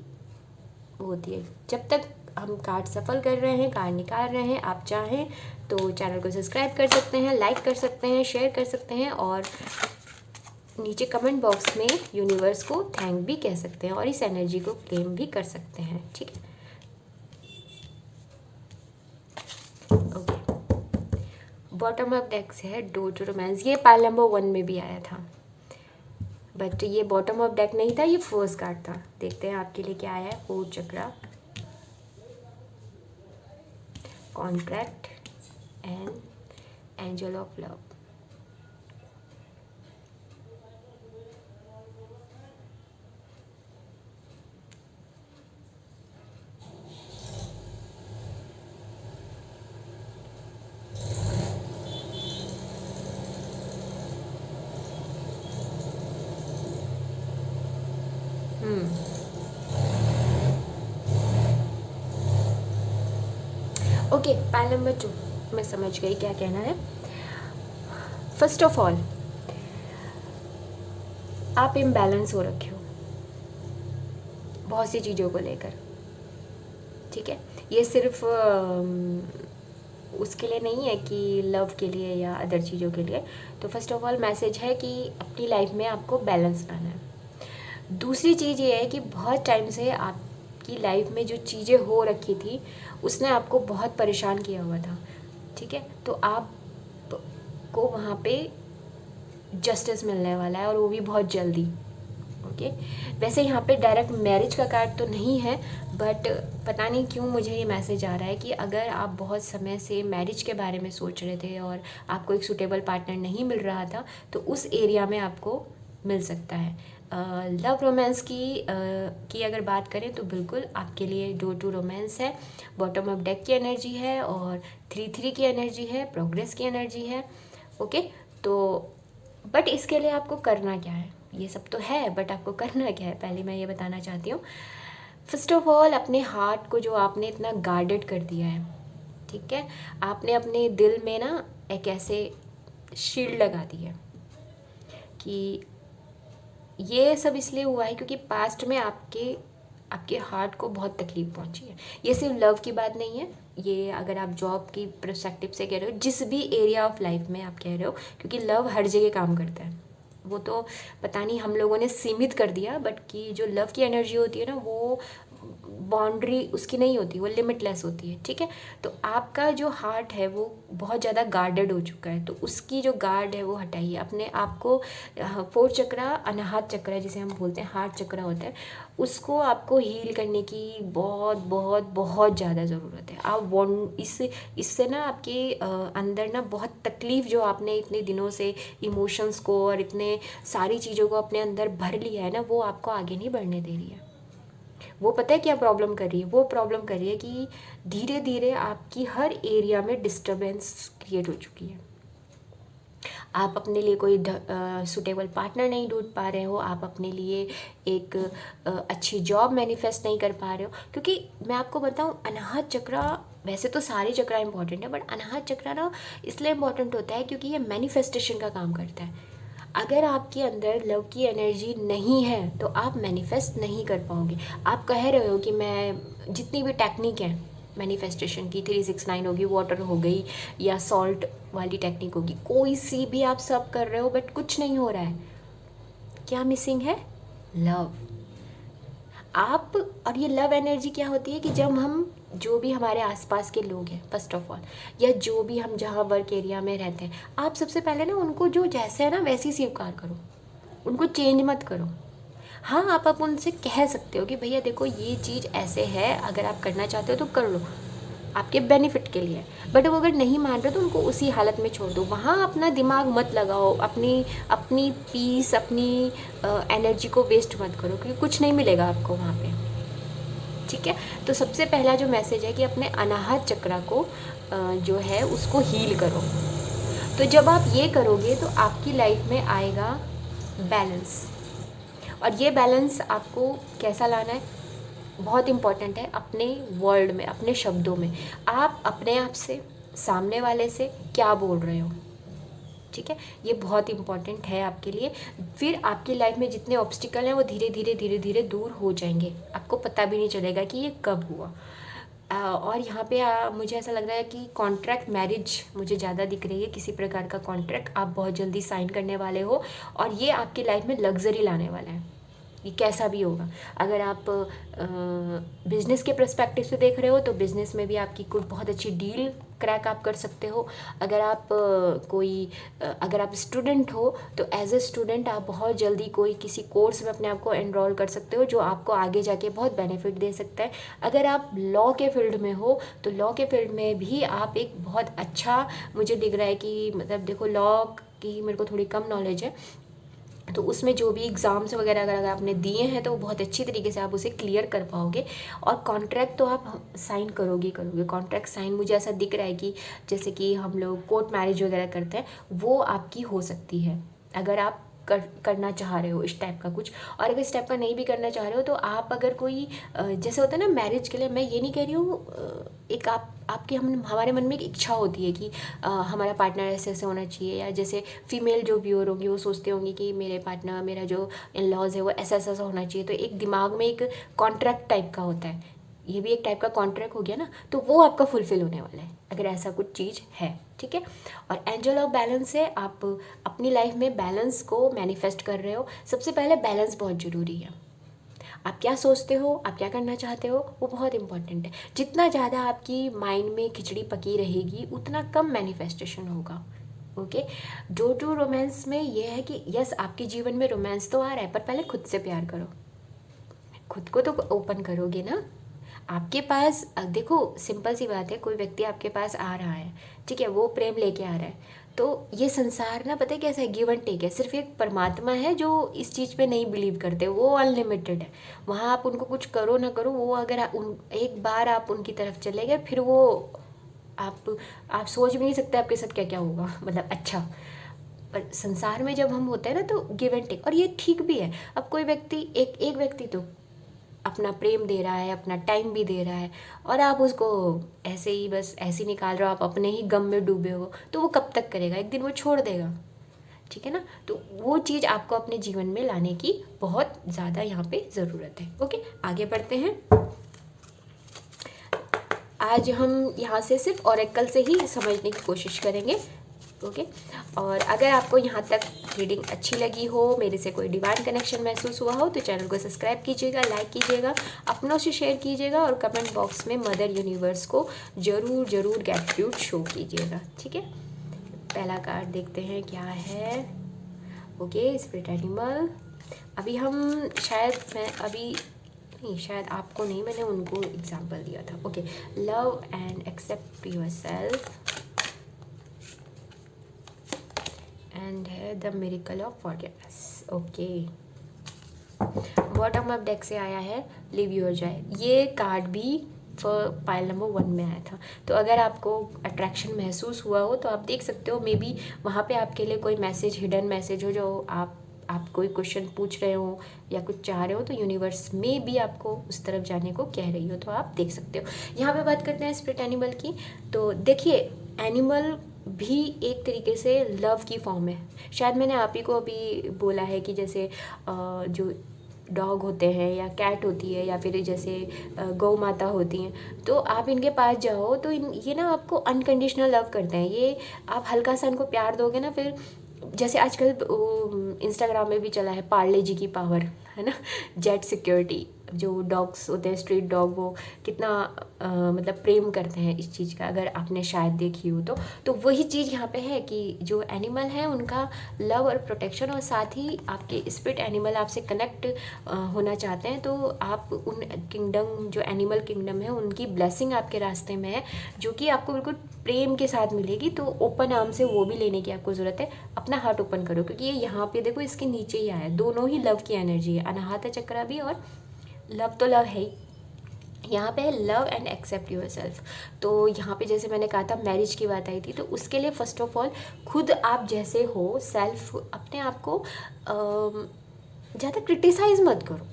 होती है। जब तक हम कार्ड सफल कर रहे हैं, कार्ड निकाल रहे हैं, आप चाहें तो चैनल को सब्सक्राइब कर सकते हैं, लाइक कर सकते हैं, शेयर कर सकते हैं, और नीचे कमेंट बॉक्स में यूनिवर्स को थैंक भी कह सकते हैं और इस एनर्जी को क्लेम भी कर सकते हैं, ठीक है। ओके, बॉटम ऑफ डेक्स है डोर टू रोमांस। ये पाइल नंबर 1 में भी आया था, बट ये बॉटम ऑफ डेक नहीं था, ये फर्स्ट कार्ड था। देखते हैं आपके लिए क्या आया है। 4 chakra, contract and angel of love. Okay, pile number 2 मैं समझ गई क्या कहना है। फर्स्ट ऑफ ऑल, आप इम्बैलेंस हो रखे हो बहुत सी चीज़ों को लेकर, ठीक है। ये सिर्फ उसके लिए नहीं है कि लव के लिए या अदर चीज़ों के लिए। तो फर्स्ट ऑफ ऑल मैसेज है कि अपनी लाइफ में आपको बैलेंस लाना है। दूसरी चीज़ ये है कि बहुत टाइम से आपकी लाइफ में जो चीज़ें हो रखी थी उसने आपको बहुत परेशान किया हुआ था, ठीक है। तो आपको वहाँ पे जस्टिस मिलने वाला है और वो भी बहुत जल्दी, ओके। वैसे यहाँ पे डायरेक्ट मैरिज का कार्ड तो नहीं है, बट पता नहीं क्यों मुझे ये मैसेज आ रहा है कि अगर आप बहुत समय से मैरिज के बारे में सोच रहे थे और आपको एक सूटेबल पार्टनर नहीं मिल रहा था, तो उस एरिया में आपको मिल सकता है। लव रोमांस की अगर बात करें तो बिल्कुल आपके लिए 2-2 रोमांस है, बॉटम ऑफ डेक की एनर्जी है और 3-3 की एनर्जी है, प्रोग्रेस की एनर्जी है, ओके। तो बट इसके लिए आपको करना क्या है, ये सब तो है बट आपको करना क्या है पहले मैं ये बताना चाहती हूँ। फर्स्ट ऑफ ऑल अपने हार्ट को जो आपने इतना गार्डेड कर दिया है, ठीक है, आपने अपने दिल में ना एक ऐसे शील्ड लगा दी है कि ये सब इसलिए हुआ है क्योंकि पास्ट में आपके हार्ट को बहुत तकलीफ पहुंची है। ये सिर्फ लव की बात नहीं है, ये अगर आप जॉब की पर्सपेक्टिव से कह रहे हो, जिस भी एरिया ऑफ लाइफ में आप कह रहे हो, क्योंकि लव हर जगह काम करता है। वो तो पता नहीं हम लोगों ने सीमित कर दिया, बट कि जो लव की एनर्जी होती है ना, वो बाउंड्री उसकी नहीं होती, वो लिमिटलेस होती है, ठीक है। तो आपका जो हार्ट है वो बहुत ज़्यादा गार्डेड हो चुका है, तो उसकी जो गार्ड है वो हटाइए अपने आप को। 4 चक्रा, अनाहत चक्रा जिसे हम बोलते हैं, हार्ट चक्रा होता है, उसको आपको हील करने की बहुत बहुत बहुत ज़्यादा ज़रूरत है। आप वांट इससे ना आपके अंदर ना बहुत तकलीफ़ जो आपने इतने दिनों से इमोशंस को और इतने सारी चीज़ों को अपने अंदर भर लिया है ना, वो आपको आगे नहीं बढ़ने दे रही है। वो पता है क्या प्रॉब्लम कर रही है, वो प्रॉब्लम कर रही है कि धीरे धीरे आपकी हर एरिया में डिस्टरबेंस क्रिएट हो चुकी है। आप अपने लिए कोई सूटेबल पार्टनर नहीं ढूंढ पा रहे हो, आप अपने लिए एक अच्छी जॉब मैनिफेस्ट नहीं कर पा रहे हो, क्योंकि मैं आपको बताऊं अनाहत चक्रा, वैसे तो सारे चक्रा इंपॉर्टेंट है बट अनाहत चक्रा ना इसलिए इम्पॉर्टेंट होता है क्योंकि ये मैनिफेस्टेशन का काम करता है। अगर आपके अंदर लव की एनर्जी नहीं है तो आप मैनिफेस्ट नहीं कर पाओगे। आप कह रहे हो कि मैं जितनी भी टेक्निक है मैनिफेस्टेशन की, 369 होगी, वाटर हो गई या सॉल्ट वाली टेक्निक होगी, कोई सी भी आप सब कर रहे हो बट कुछ नहीं हो रहा है। क्या मिसिंग है? लव। आप और ये लव एनर्जी क्या होती है कि जब हम जो भी हमारे आसपास के लोग हैं फर्स्ट ऑफ ऑल, या जो भी हम जहाँ वर्क एरिया में रहते हैं, आप सबसे पहले ना उनको जो जैसे है ना वैसे ही स्वीकार करो, उनको चेंज मत करो। हाँ, आप उनसे कह सकते हो कि भैया देखो ये चीज़ ऐसे है, अगर आप करना चाहते हो तो कर लो, आपके बेनिफिट के लिए। बट वो अगर नहीं मान रहे तो उनको उसी हालत में छोड़ दो, वहाँ अपना दिमाग मत लगाओ, अपनी अपनी पीस, अपनी एनर्जी को वेस्ट मत करो, क्योंकि कुछ नहीं मिलेगा आपको वहाँ पे, ठीक है। तो सबसे पहला जो मैसेज है कि अपने अनाहत चक्रा को जो है उसको हील करो। तो जब आप ये करोगे तो आपकी लाइफ में आएगा बैलेंस, और ये बैलेंस आपको कैसा लाना है, बहुत इम्पॉर्टेंट है। अपने वर्ड में, अपने शब्दों में, आप अपने आप से, सामने वाले से क्या बोल रहे हो, ठीक है। ये बहुत इम्पॉर्टेंट है आपके लिए। फिर आपकी लाइफ में जितने ऑब्स्टिकल हैं वो धीरे धीरे धीरे धीरे दूर हो जाएंगे, आपको पता भी नहीं चलेगा कि ये कब हुआ। और यहाँ पे मुझे ऐसा लग रहा है कि कॉन्ट्रैक्ट मैरिज मुझे ज़्यादा दिख रही है, किसी प्रकार का कॉन्ट्रैक्ट आप बहुत जल्दी साइन करने वाले हो, और ये आपकी लाइफ में लग्जरी लाने वाला है। ये कैसा भी होगा। अगर आप बिज़नेस के पर्सपेक्टिव से देख रहे हो तो बिज़नेस में भी आपकी कोई बहुत अच्छी डील क्रैक आप कर सकते हो। अगर आप अगर आप स्टूडेंट हो तो एज ए स्टूडेंट आप बहुत जल्दी कोई किसी कोर्स में अपने आप को एनरोल कर सकते हो, जो आपको आगे जाके बहुत बेनिफिट दे सकता है। अगर आप लॉ के फील्ड में हो तो लॉ के फील्ड में भी आप एक बहुत अच्छा, मुझे दिख रहा है कि मतलब देखो लॉ की मेरे को थोड़ी कम नॉलेज है, तो उसमें जो भी एग्ज़ाम्स वगैरह अगर आपने दिए हैं तो वो बहुत अच्छी तरीके से आप उसे क्लियर कर पाओगे। और कॉन्ट्रैक्ट तो आप साइन करोगे करोगे, कॉन्ट्रैक्ट साइन मुझे ऐसा दिख रहा है कि जैसे कि हम लोग कोर्ट मैरिज वगैरह करते हैं, वो आपकी हो सकती है अगर आप करना चाह रहे हो इस टाइप का कुछ, और अगर इस टाइप का नहीं भी करना चाह रहे हो तो आप अगर कोई जैसे होता है ना मैरिज के लिए, मैं ये नहीं कह रही हूँ एक आपके हमारे मन में एक इच्छा होती है कि हमारा पार्टनर ऐसे ऐसे होना चाहिए, या जैसे फीमेल जो व्यूअर होंगी वो सोचते होंगे कि मेरे पार्टनर, मेरा जो इन लॉज है वो ऐसा ऐसा ऐसा होना चाहिए, तो एक दिमाग में एक कॉन्ट्रैक्ट टाइप का होता है, ये भी एक टाइप का कॉन्ट्रैक्ट हो गया ना, तो वो आपका फुलफिल होने वाला है अगर ऐसा कुछ चीज़ है, ठीक है। और एंजल ऑफ बैलेंस है, आप अपनी लाइफ में बैलेंस को मैनिफेस्ट कर रहे हो। सबसे पहले बैलेंस बहुत ज़रूरी है, आप क्या सोचते हो, आप क्या करना चाहते हो, वो बहुत इंपॉर्टेंट है। जितना ज़्यादा आपकी माइंड में खिचड़ी पकी रहेगी उतना कम मैनिफेस्टेशन होगा, ओके। जो रोमांस में ये है कि यस आपके जीवन में रोमांस तो आ रहा है, पर पहले खुद से प्यार करो, खुद को तो ओपन करोगे ना। आपके पास देखो सिंपल सी बात है, कोई व्यक्ति आपके पास आ रहा है, ठीक है, वो प्रेम लेके आ रहा है, तो ये संसार ना पता है कैसा है, गिव एंड टेक है। सिर्फ एक परमात्मा है जो इस चीज़ पे नहीं बिलीव करते, वो अनलिमिटेड है। वहाँ आप उनको कुछ करो ना करो, वो अगर एक बार आप उनकी तरफ चले गए फिर वो आप सोच भी नहीं सकते आपके साथ क्या क्या होगा, मतलब अच्छा। पर संसार में जब हम होते हैं ना तो गिव एंड टेक, और ये ठीक भी है। अब कोई व्यक्ति एक व्यक्ति तो अपना प्रेम दे रहा है, अपना टाइम भी दे रहा है, और आप उसको ऐसे ही बस ऐसे ही निकाल रहे हो, आप अपने ही गम में डूबे हो, तो वो कब तक करेगा, एक दिन वो छोड़ देगा, ठीक है ना। तो वो चीज़ आपको अपने जीवन में लाने की बहुत ज़्यादा यहाँ पे ज़रूरत है, ओके। आगे बढ़ते हैं। आज हम यहाँ से सिर्फ ऑरेकल से ही समझने की कोशिश करेंगे, ओके। और अगर आपको यहाँ तक रीडिंग अच्छी लगी हो, मेरे से कोई डिवाइन कनेक्शन महसूस हुआ हो, तो चैनल को सब्सक्राइब कीजिएगा, लाइक कीजिएगा, अपनों से शेयर कीजिएगा, और कमेंट बॉक्स में मदर यूनिवर्स को ज़रूर ग्रैटिट्यूड शो कीजिएगा, ठीक है। पहला कार्ड देखते हैं क्या है, ओके। स्पिरिट एनिमल, अभी हम शायद आपको नहीं, मैंने उनको एग्जाम्पल दिया था, okay. Love and accept yourself, and है the miracle of forgiveness, okay. Bottom of deck से आया है लिव योर जॉय। ये कार्ड भी पाइल नंबर 1 में आया था, तो अगर आपको अट्रैक्शन महसूस हुआ हो तो आप देख सकते हो, मे बी वहाँ पे आपके लिए कोई मैसेज, हिडन मैसेज हो, जो आप कोई क्वेश्चन पूछ रहे हो या कुछ चाह रहे हो, तो यूनिवर्स में भी आपको उस तरफ जाने को कह रही हो, तो आप देख सकते हो। यहाँ पे बात करते हैं स्पिरिट एनिमल की, तो देखिए एनिमल भी एक तरीके से लव की फॉर्म है। शायद मैंने आप ही को अभी बोला है कि जैसे जो डॉग होते हैं या कैट होती है या फिर जैसे गौ माता होती हैं, तो आप इनके पास जाओ तो ये ना आपको अनकंडीशनल लव करते हैं। ये आप हल्का सा इनको प्यार दोगे ना, फिर जैसे आजकल इंस्टाग्राम में भी चला है पार्ले जी की पावर, है ना, जेट सिक्योरिटी, जो डॉग्स होते हैं स्ट्रीट डॉग, वो कितना मतलब प्रेम करते हैं इस चीज़ का, अगर आपने शायद देखी हो तो वही चीज़ यहाँ पे है कि जो एनिमल है उनका लव और प्रोटेक्शन, और साथ ही आपके स्पिरिट एनिमल आपसे कनेक्ट होना चाहते हैं, तो आप उन किंगडम, जो एनिमल किंगडम है, उनकी ब्लेसिंग आपके रास्ते में है, जो कि आपको बिल्कुल प्रेम के साथ मिलेगी। तो ओपन आर्म से वो भी लेने की आपको ज़रूरत है, अपना हार्ट ओपन करो, क्योंकि ये यहाँ पे देखो इसके नीचे ही आया है, दोनों ही लव की एनर्जी है, अनाहता चक्रा भी और लव तो लव है ही। यहाँ पे है love and accept yourself. तो यहाँ पे जैसे मैंने कहा था मैरिज की बात आई थी, तो उसके लिए फर्स्ट ऑफ ऑल खुद आप जैसे हो, सेल्फ अपने आप को ज़्यादा क्रिटिसाइज़ मत करो,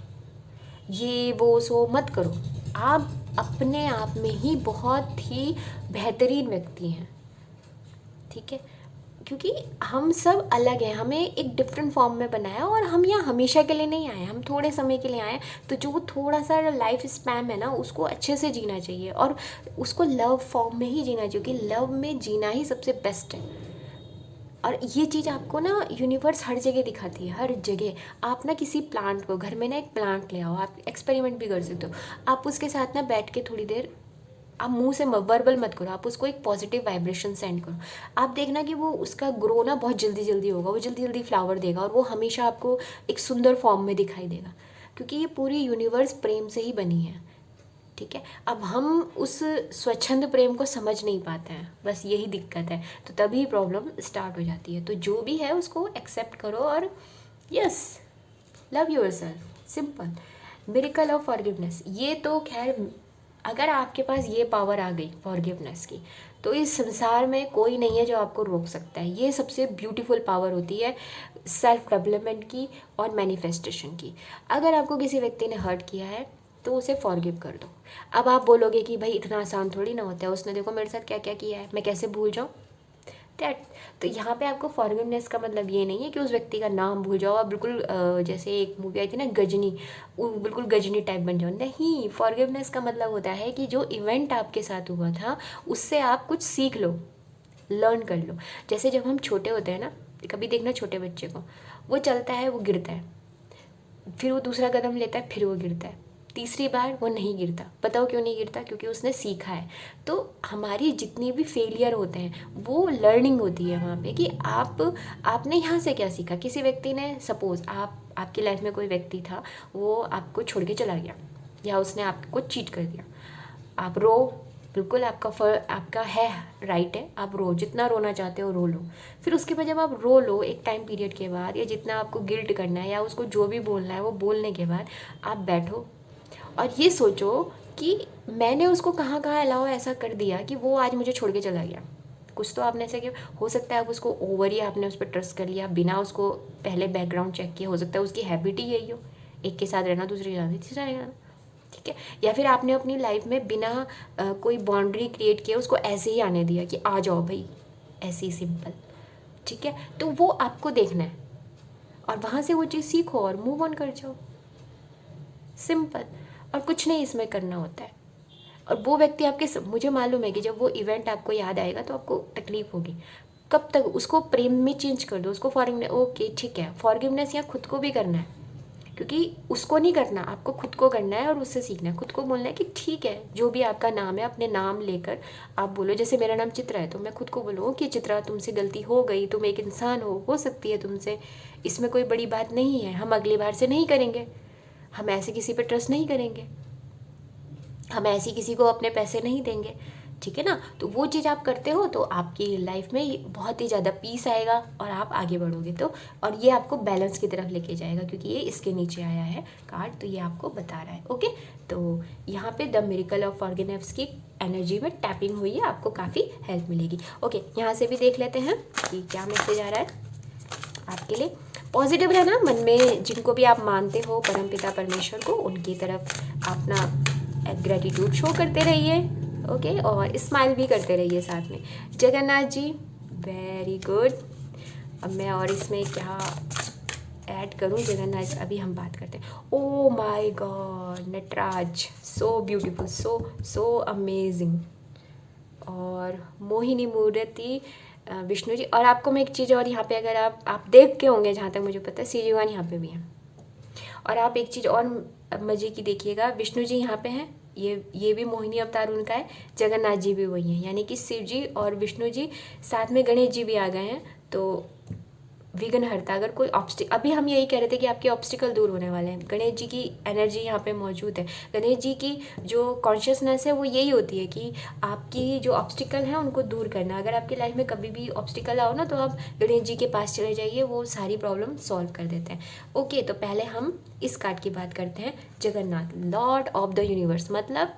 ये वो सो मत करो। आप अपने आप में ही बहुत ही बेहतरीन व्यक्ति हैं, ठीक है, क्योंकि हम सब अलग हैं, हमें एक डिफरेंट फॉर्म में बनाया, और हम यहाँ हमेशा के लिए नहीं आए, हम थोड़े समय के लिए आए। तो जो थोड़ा सा लाइफ स्पैन है ना, उसको अच्छे से जीना चाहिए, और उसको लव फॉर्म में ही जीना चाहिए, क्योंकि लव में जीना ही सबसे बेस्ट है। और ये चीज़ आपको ना यूनिवर्स हर जगह दिखाती है, हर जगह। आप ना किसी प्लांट को, घर में ना एक प्लांट ले आओ, आप एक्सपेरिमेंट भी कर सकते हो। आप उसके साथ ना बैठ के थोड़ी देर, आप मुंह से वर्बल मत करो, आप उसको एक पॉजिटिव वाइब्रेशन सेंड करो। आप देखना कि वो उसका ग्रो ना बहुत जल्दी जल्दी होगा, वो जल्दी जल्दी फ्लावर देगा, और वो हमेशा आपको एक सुंदर फॉर्म में दिखाई देगा, क्योंकि ये पूरी यूनिवर्स प्रेम से ही बनी है, ठीक है। अब हम उस स्वच्छंद प्रेम को समझ नहीं पाते हैं, बस यही दिक्कत है, तो तभी प्रॉब्लम स्टार्ट हो जाती है। तो जो भी है उसको एक्सेप्ट करो, और yes, love your self, simple. Miracle of forgiveness, ये तो खैर अगर आपके पास ये पावर आ गई फॉरगिवनेस की, तो इस संसार में कोई नहीं है जो आपको रोक सकता है। ये सबसे ब्यूटीफुल पावर होती है सेल्फ डेवलपमेंट की और मैनिफेस्टेशन की। अगर आपको किसी व्यक्ति ने हर्ट किया है तो उसे फॉरगिव कर दो। अब आप बोलोगे कि भाई इतना आसान थोड़ी ना होता है, उसने देखो मेरे साथ क्या क्या किया है, मैं कैसे भूल जाऊँ दैट। तो यहाँ पे आपको फॉरगिवनेस का मतलब ये नहीं है कि उस व्यक्ति का नाम भूल जाओ, आप बिल्कुल जैसे एक मूवी आई थी ना गजनी, वो बिल्कुल गजनी टाइप बन जाओ। नहीं, फॉरगिवनेस का मतलब होता है कि जो इवेंट आपके साथ हुआ था उससे आप कुछ सीख लो, लर्न कर लो। जैसे जब हम छोटे होते हैं ना, कभी देखना छोटे बच्चे को, वो चलता है, वो गिरता है, फिर वो दूसरा कदम लेता है, फिर वो गिरता है, तीसरी बार वो नहीं गिरता। बताओ क्यों नहीं गिरता? क्योंकि उसने सीखा है। तो हमारी जितनी भी फेलियर होते हैं वो लर्निंग होती है वहाँ पे, कि आपने यहाँ से क्या सीखा। किसी व्यक्ति ने, सपोज़ आपकी लाइफ में कोई व्यक्ति था, वो आपको छोड़ के चला गया या उसने आपको चीट कर दिया, आप रो, बिल्कुल आपका है राइट है, आप रो, जितना रोना चाहते हो रो लो। फिर उसके बाद जब आप रो लो एक टाइम पीरियड के बाद, या जितना आपको गिल्ट करना है या उसको जो भी बोलना है वो बोलने के बाद, आप बैठो और ये सोचो कि मैंने उसको कहाँ कहाँ अलाउ ऐसा कर दिया कि वो आज मुझे छोड़ के चला गया। कुछ तो आपने ऐसा किया, हो सकता है आप उसको ओवर ही आपने उस पर ट्रस्ट कर लिया बिना उसको पहले बैकग्राउंड चेक किए। हो सकता है उसकी हैबिट ही यही हो, एक के साथ रहना, दूसरे के साथ तीसरा रहना, ठीक है। या फिर आपने अपनी लाइफ में बिना कोई बाउंड्री क्रिएट किए उसको ऐसे ही आने दिया कि आ जाओ भाई, ऐसे ही सिंपल, ठीक है। तो वो आपको देखना है और वहाँ से वो चीज़ सीखो और मूव ऑन कर जाओ, सिंपल। और कुछ नहीं इसमें करना होता है। और वो व्यक्ति मुझे मालूम है कि जब वो इवेंट आपको याद आएगा तो आपको तकलीफ होगी। कब तक उसको प्रेम में चेंज कर दो, उसको फॉरगिवनेस, ओके ठीक है, फॉरगिवनेस यहाँ खुद को भी करना है, क्योंकि उसको नहीं करना, आपको खुद को करना है और उससे सीखना है। खुद को बोलना है कि ठीक है, जो भी आपका नाम है अपने नाम लेकर आप बोलो। जैसे मेरा नाम चित्रा है तो मैं खुद को बोलूँ कि चित्रा तुमसे गलती हो गई, तुम एक इंसान हो सकती है तुमसे, इसमें कोई बड़ी बात नहीं है, हम अगली बार से नहीं करेंगे, हम ऐसे किसी पर ट्रस्ट नहीं करेंगे, हम ऐसी किसी को अपने पैसे नहीं देंगे, ठीक है ना। तो वो चीज़ आप करते हो तो आपकी लाइफ में बहुत ही ज़्यादा पीस आएगा और आप आगे बढ़ोगे। तो और ये आपको बैलेंस की तरफ लेके जाएगा, क्योंकि ये इसके नीचे आया है कार्ड, तो ये आपको बता रहा है। ओके, तो यहाँ पे द मिरेकल ऑफ फॉरगिवनेस की एनर्जी में टैपिंग हुई है, आपको काफ़ी हेल्प मिलेगी। ओके, यहाँ से भी देख लेते हैं कि क्या मैसेज आ रहा है आपके लिए। पॉजिटिव रहना, मन में जिनको भी आप मानते हो परमपिता परमेश्वर को, उनकी तरफ अपना ग्रेटिट्यूड शो करते रहिए। ओके, और स्माइल भी करते रहिए साथ में। Jagannath ji, very good. अब मैं और इसमें क्या ऐड करूं? जगन्नाथ, अभी हम बात करते हैं। Oh my god, Nataraj, so beautiful, so so amazing. और मोहिनी मूर्ति, विष्णु जी। और आपको मैं एक चीज़ और यहाँ पे, अगर आप देख के होंगे, जहाँ तक मुझे पता है शिव भगवान यहाँ पे भी हैं। और आप एक चीज़ और मज़े की देखिएगा, विष्णु जी यहाँ पे हैं, ये भी मोहिनी अवतार उनका है, जगन्नाथ जी भी वही हैं, यानी कि शिव जी और विष्णु जी, साथ में गणेश जी भी आ गए हैं। तो विघ्नहर्ता, अगर कोई अभी हम यही कह रहे थे कि आपके ऑब्स्टिकल दूर होने वाले हैं, गणेश जी की एनर्जी यहाँ पे मौजूद है। गणेश जी की जो कॉन्शियसनेस है वो यही होती है कि आपकी जो ऑब्स्टिकल है उनको दूर करना। अगर आपकी लाइफ में कभी भी ऑब्स्टिकल आओ ना, तो आप गणेश जी के पास चले जाइए, वो सारी प्रॉब्लम सॉल्व कर देते हैं। ओके, तो पहले हम इस कार्ड की बात करते हैं। Jagannath, Lord of the universe, मतलब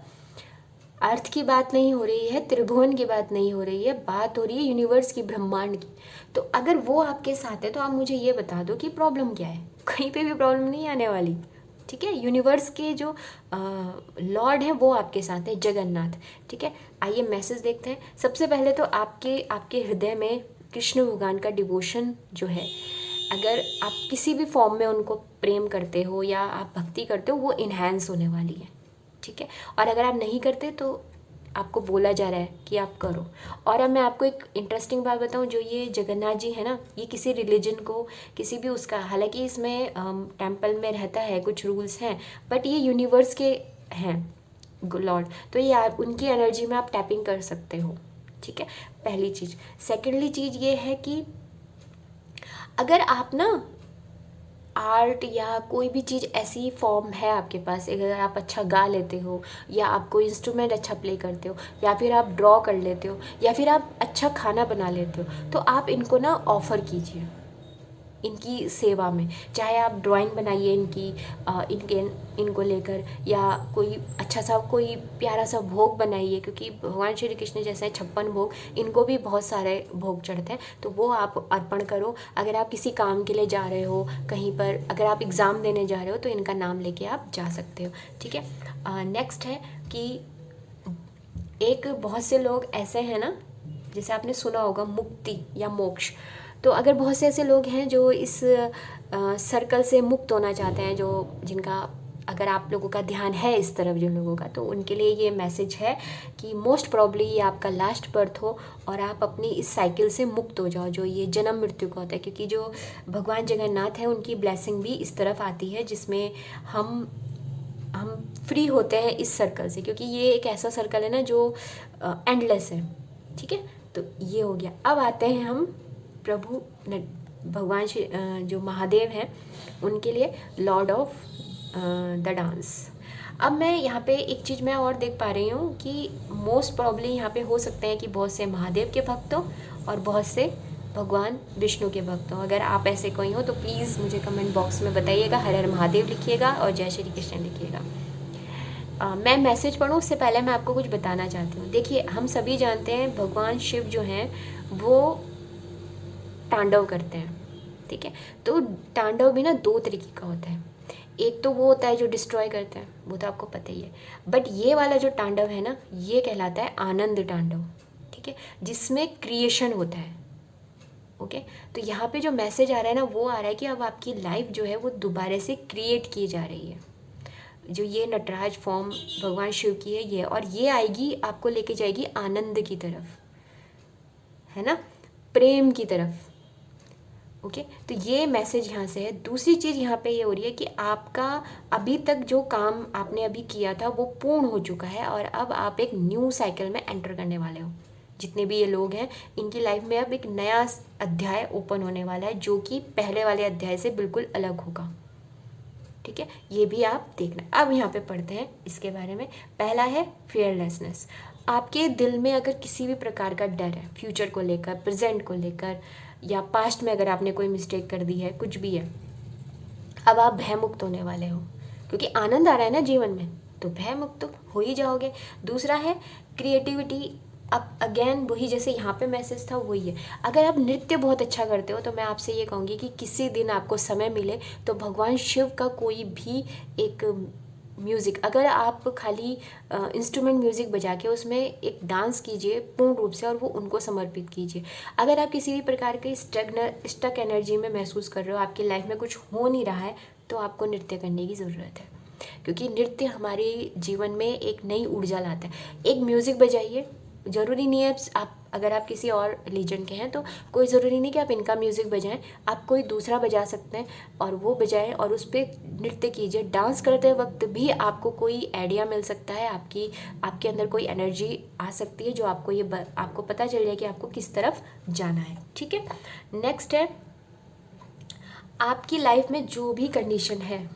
अर्थ की बात नहीं हो रही है, त्रिभुवन की बात नहीं हो रही है, बात हो रही है यूनिवर्स की, ब्रह्मांड की। तो अगर वो आपके साथ है तो आप मुझे ये बता दो कि प्रॉब्लम क्या है। कहीं पे भी प्रॉब्लम नहीं आने वाली, ठीक है। यूनिवर्स के जो लॉर्ड है वो आपके साथ है, जगन्नाथ, ठीक है। आइए मैसेज देखते हैं। सबसे पहले तो आपके हृदय में कृष्ण भगवान का डिवोशन जो है, अगर आप किसी भी फॉर्म में उनको प्रेम करते हो या आप भक्ति करते हो, वो इन्हेंस होने वाली है, ठीक है। और अगर आप नहीं करते तो आपको बोला जा रहा है कि आप करो। और अब मैं आपको एक इंटरेस्टिंग बात बताऊं, जो ये जगन्नाथ जी है ना, ये किसी रिलीजन को, किसी भी उसका, हालांकि इसमें टेम्पल में रहता है, कुछ रूल्स हैं, बट ये यूनिवर्स के हैं लॉर्ड। तो ये आप उनकी एनर्जी में आप टैपिंग कर सकते हो, ठीक है, पहली चीज़। सेकेंडली चीज़ ये है कि अगर आप ना आर्ट या कोई भी चीज़ ऐसी फॉर्म है आपके पास, अगर आप अच्छा गा लेते हो, या आप कोई इंस्ट्रूमेंट अच्छा प्ले करते हो, या फिर आप ड्रॉ कर लेते हो, या फिर आप अच्छा खाना बना लेते हो, तो आप इनको ना ऑफ़र कीजिए, इनकी सेवा में। चाहे आप ड्राइंग बनाइए इनकी, इनके इनको लेकर, या कोई अच्छा सा कोई प्यारा सा भोग बनाइए, क्योंकि भगवान श्री कृष्ण जैसे 56 भोग, इनको भी बहुत सारे भोग चढ़ते हैं, तो वो आप अर्पण करो। अगर आप किसी काम के लिए जा रहे हो कहीं पर, अगर आप एग्ज़ाम देने जा रहे हो, तो इनका नाम लेके आप जा सकते हो, ठीक है। नेक्स्ट है कि एक बहुत से लोग ऐसे हैं ना, जैसे आपने सुना होगा मुक्ति या मोक्ष, तो अगर बहुत से ऐसे लोग हैं जो इस सर्कल से मुक्त होना चाहते हैं, जो जिनका, अगर आप लोगों का ध्यान है इस तरफ जिन लोगों का, तो उनके लिए ये मैसेज है कि मोस्ट प्रॉब्ली ये आपका लास्ट बर्थ हो और आप अपनी इस साइकिल से मुक्त हो जाओ, जो ये जन्म मृत्यु का होता है। क्योंकि जो भगवान जगन्नाथ है उनकी ब्लेसिंग भी इस तरफ आती है, जिसमें हम फ्री होते हैं इस सर्कल से, क्योंकि ये एक ऐसा सर्कल है ना जो एंडलेस है, ठीक है। तो ये हो गया। अब आते हैं हम प्रभु भगवान श्री जो महादेव हैं उनके लिए, लॉर्ड ऑफ द डांस। अब मैं यहाँ पे एक चीज़ मैं और देख पा रही हूँ कि मोस्ट प्रॉब्ली यहाँ पे हो सकते हैं कि बहुत से महादेव के भक्त हो और बहुत से भगवान विष्णु के भक्त हो। अगर आप ऐसे कोई हो तो प्लीज़ मुझे कमेंट बॉक्स में बताइएगा, हर हर महादेव लिखिएगा और जय श्री कृष्ण लिखिएगा। मैं मैसेज पढ़ूँ उससे पहले मैं आपको कुछ बताना चाहती हूँ। देखिए, हम सभी जानते हैं भगवान शिव जो हैं वो तांडव करते हैं, ठीक है। तो तांडव भी ना 2 तरीके का होता है। एक तो वो होता है जो डिस्ट्रॉय करते हैं, वो तो आपको पता ही है, बट ये वाला जो तांडव है ना, ये कहलाता है आनंद तांडव, ठीक है, जिसमें क्रिएशन होता है। ओके, तो यहाँ पे जो मैसेज आ रहा है ना, वो आ रहा है कि अब आपकी लाइफ जो है वो दोबारा से क्रिएट की जा रही है। जो ये नटराज फॉर्म भगवान शिव की है ये, और ये आएगी आपको लेके जाएगी आनंद की तरफ, है ना, प्रेम की तरफ। ओके, तो ये मैसेज यहाँ से है। दूसरी चीज़ यहाँ पे ये हो रही है कि आपका अभी तक जो काम आपने अभी किया था वो पूर्ण हो चुका है और अब आप एक न्यू साइकिल में एंटर करने वाले हो। जितने भी ये लोग हैं इनकी लाइफ में अब एक नया अध्याय ओपन होने वाला है, जो कि पहले वाले अध्याय से बिल्कुल अलग होगा, ठीक है। ये भी आप देखना। अब यहाँ पे पढ़ते हैं इसके बारे में। पहला है फियरलेसनेस। आपके दिल में अगर किसी भी प्रकार का डर है, फ्यूचर को लेकर, प्रेजेंट को लेकर, या पास्ट में अगर आपने कोई मिस्टेक कर दी है, कुछ भी है, अब आप भयमुक्त होने वाले हो, क्योंकि आनंद आ रहा है ना जीवन में, तो भयमुक्त तो हो ही जाओगे। दूसरा है क्रिएटिविटी। अब अगेन वही, जैसे यहाँ पे मैसेज था वही है। अगर आप नृत्य बहुत अच्छा करते हो तो मैं आपसे ये कहूँगी कि किसी दिन आपको समय मिले तो भगवान शिव का कोई भी एक म्यूज़िक, अगर आप खाली इंस्ट्रूमेंट म्यूज़िक बजा के उसमें एक डांस कीजिए पूर्ण रूप से और वो उनको समर्पित कीजिए। अगर आप किसी भी प्रकार की स्टक एनर्जी में महसूस कर रहे हो, आपकी लाइफ में कुछ हो नहीं रहा है, तो आपको नृत्य करने की ज़रूरत है, क्योंकि नृत्य हमारे जीवन में एक नई ऊर्जा लाता है। एक म्यूज़िक बजाइए, ज़रूरी नहीं है आप, अगर आप किसी और रिलीजन के हैं तो कोई ज़रूरी नहीं कि आप इनका म्यूज़िक बजाएं, आप कोई दूसरा बजा सकते हैं और वो बजाएं और उस पर नृत्य कीजिए। डांस करते वक्त भी आपको कोई आइडिया मिल सकता है, आपके अंदर कोई एनर्जी आ सकती है जो आपको आपको पता चल जाए कि आपको किस तरफ जाना है, ठीक है। नेक्स्ट है, आपकी लाइफ में जो भी कंडीशन है,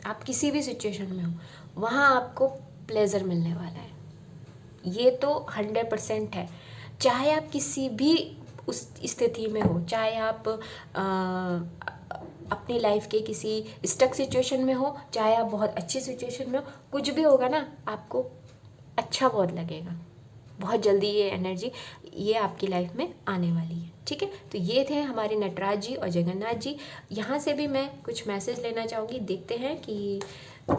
आप किसी भी सिचुएशन में हो, वहाँ आपको प्लेजर मिलने वाला है। ये तो 100% है। चाहे आप किसी भी उस स्थिति में हो, चाहे आप अपनी लाइफ के किसी स्टक सिचुएशन में हो, चाहे आप बहुत अच्छी सिचुएशन में हो, कुछ भी होगा ना, आपको अच्छा बहुत लगेगा। बहुत जल्दी ये एनर्जी ये आपकी लाइफ में आने वाली है, ठीक है। तो ये थे हमारे नटराज जी और जगन्नाथ जी। यहाँ से भी मैं कुछ मैसेज लेना चाहूँगी, देखते हैं कि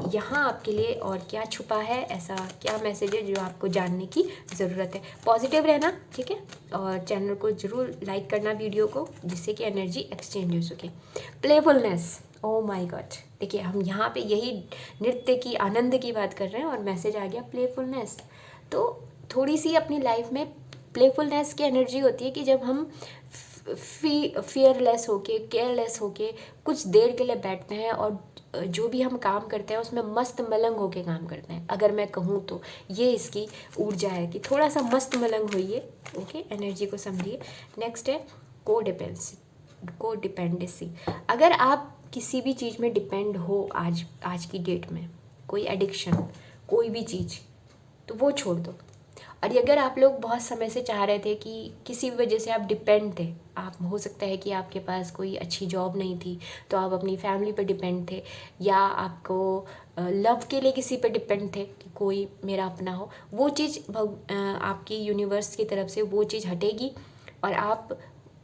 यहाँ आपके लिए और क्या छुपा है, ऐसा क्या मैसेज है जो आपको जानने की ज़रूरत है। पॉजिटिव रहना, ठीक है, और चैनल को ज़रूर लाइक करना वीडियो को, जिससे कि एनर्जी एक्सचेंज हो सके। प्लेफुलनेस, ओ माय गॉड, देखिए हम यहाँ पे यही नृत्य की, आनंद की बात कर रहे हैं और मैसेज आ गया प्लेफुलनेस। तो थोड़ी सी अपनी लाइफ में प्लेफुलनेस की एनर्जी होती है कि जब हम फियरलेस होके, केयरलेस होके कुछ देर के लिए बैठते हैं और जो भी हम काम करते हैं उसमें मस्त मलंग होके काम करते हैं। अगर मैं कहूँ तो ये इसकी ऊर्जा है कि थोड़ा सा मस्त मलंग होइए, ओके, एनर्जी को समझिए। नेक्स्ट है कोडिपेंडेंसी। अगर आप किसी भी चीज़ में डिपेंड हो आज की डेट में, कोई एडिक्शन, कोई भी चीज़, तो वो छोड़ दो और अगर आप लोग बहुत समय से चाह रहे थे कि किसी भी वजह से आप डिपेंड थे, आप हो सकता है कि आपके पास कोई अच्छी जॉब नहीं थी तो आप अपनी फैमिली पर डिपेंड थे, या आपको लव के लिए किसी पर डिपेंड थे कि कोई मेरा अपना हो, वो चीज़ आपकी यूनिवर्स की तरफ से वो चीज़ हटेगी और आप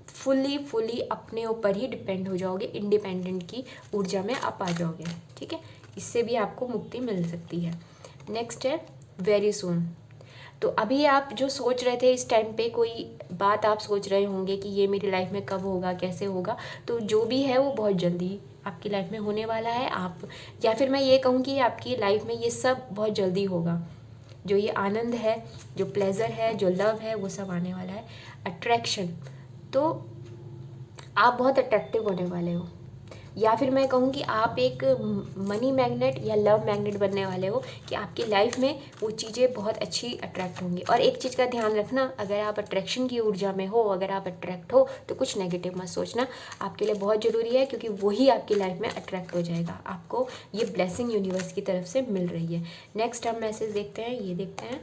फुली अपने ऊपर ही डिपेंड हो जाओगे, इंडिपेंडेंट की ऊर्जा में आप आ जाओगे। ठीक है, इससे भी आपको मुक्ति मिल सकती है। नेक्स्ट है वेरी सून। तो अभी आप जो सोच रहे थे इस टाइम पे, कोई बात आप सोच रहे होंगे कि ये मेरी लाइफ में कब होगा, कैसे होगा, तो जो भी है वो बहुत जल्दी आपकी लाइफ में होने वाला है। आप, या फिर मैं ये कहूँ कि आपकी लाइफ में ये सब बहुत जल्दी होगा। जो ये आनंद है, जो प्लेजर है, जो लव है, वो सब आने वाला है। अट्रैक्शन, तो आप बहुत अट्रैक्टिव होने वाले हो, या फिर मैं कहूँ कि आप एक मनी मैग्नेट या लव मैग्नेट बनने वाले हो, कि आपकी लाइफ में वो चीज़ें बहुत अच्छी अट्रैक्ट होंगी। और एक चीज़ का ध्यान रखना, अगर आप अट्रैक्शन की ऊर्जा में हो, अगर आप अट्रैक्ट हो, तो कुछ नेगेटिव मत सोचना, आपके लिए बहुत ज़रूरी है, क्योंकि वही आपकी लाइफ में अट्रैक्ट हो जाएगा। आपको ये ब्लेसिंग यूनिवर्स की तरफ से मिल रही है। नेक्स्ट हम मैसेज देखते हैं, ये देखते हैं,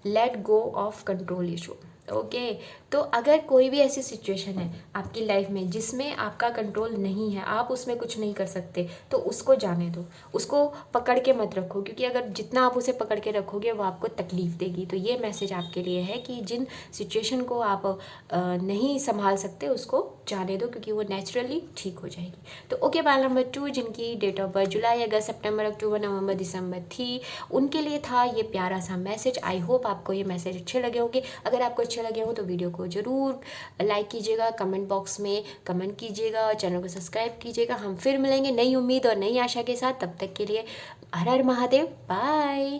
let go of control issue. Okay, तो अगर कोई भी ऐसी सिचुएशन है आपकी लाइफ में जिसमें आपका कंट्रोल नहीं है, आप उसमें कुछ नहीं कर सकते, तो उसको जाने दो, उसको पकड़ के मत रखो, क्योंकि अगर जितना आप उसे पकड़ के रखोगे वो आपको तकलीफ़ देगी। तो ये मैसेज आपके लिए है कि जिन सिचुएशन को आप नहीं संभाल सकते उसको जाने दो, क्योंकि वो नेचुरली ठीक हो जाएगी। तो ओके, बाल नंबर 2 जिनकी डेट ऑफ बर्थ जुलाई, अगस्त, सितंबर, अक्टूबर, नवंबर, दिसंबर थी, उनके लिए था ये प्यारा सा मैसेज। आई होप आपको ये मैसेज अच्छे लगे होंगे। अगर आपको अच्छे लगे हो तो वीडियो को ज़रूर लाइक कीजिएगा, कमेंट बॉक्स में कमेंट कीजिएगा और चैनल को सब्सक्राइब कीजिएगा। हम फिर मिलेंगे नई उम्मीद और नई आशा के साथ। तब तक के लिए हर हर महादेव, बाय।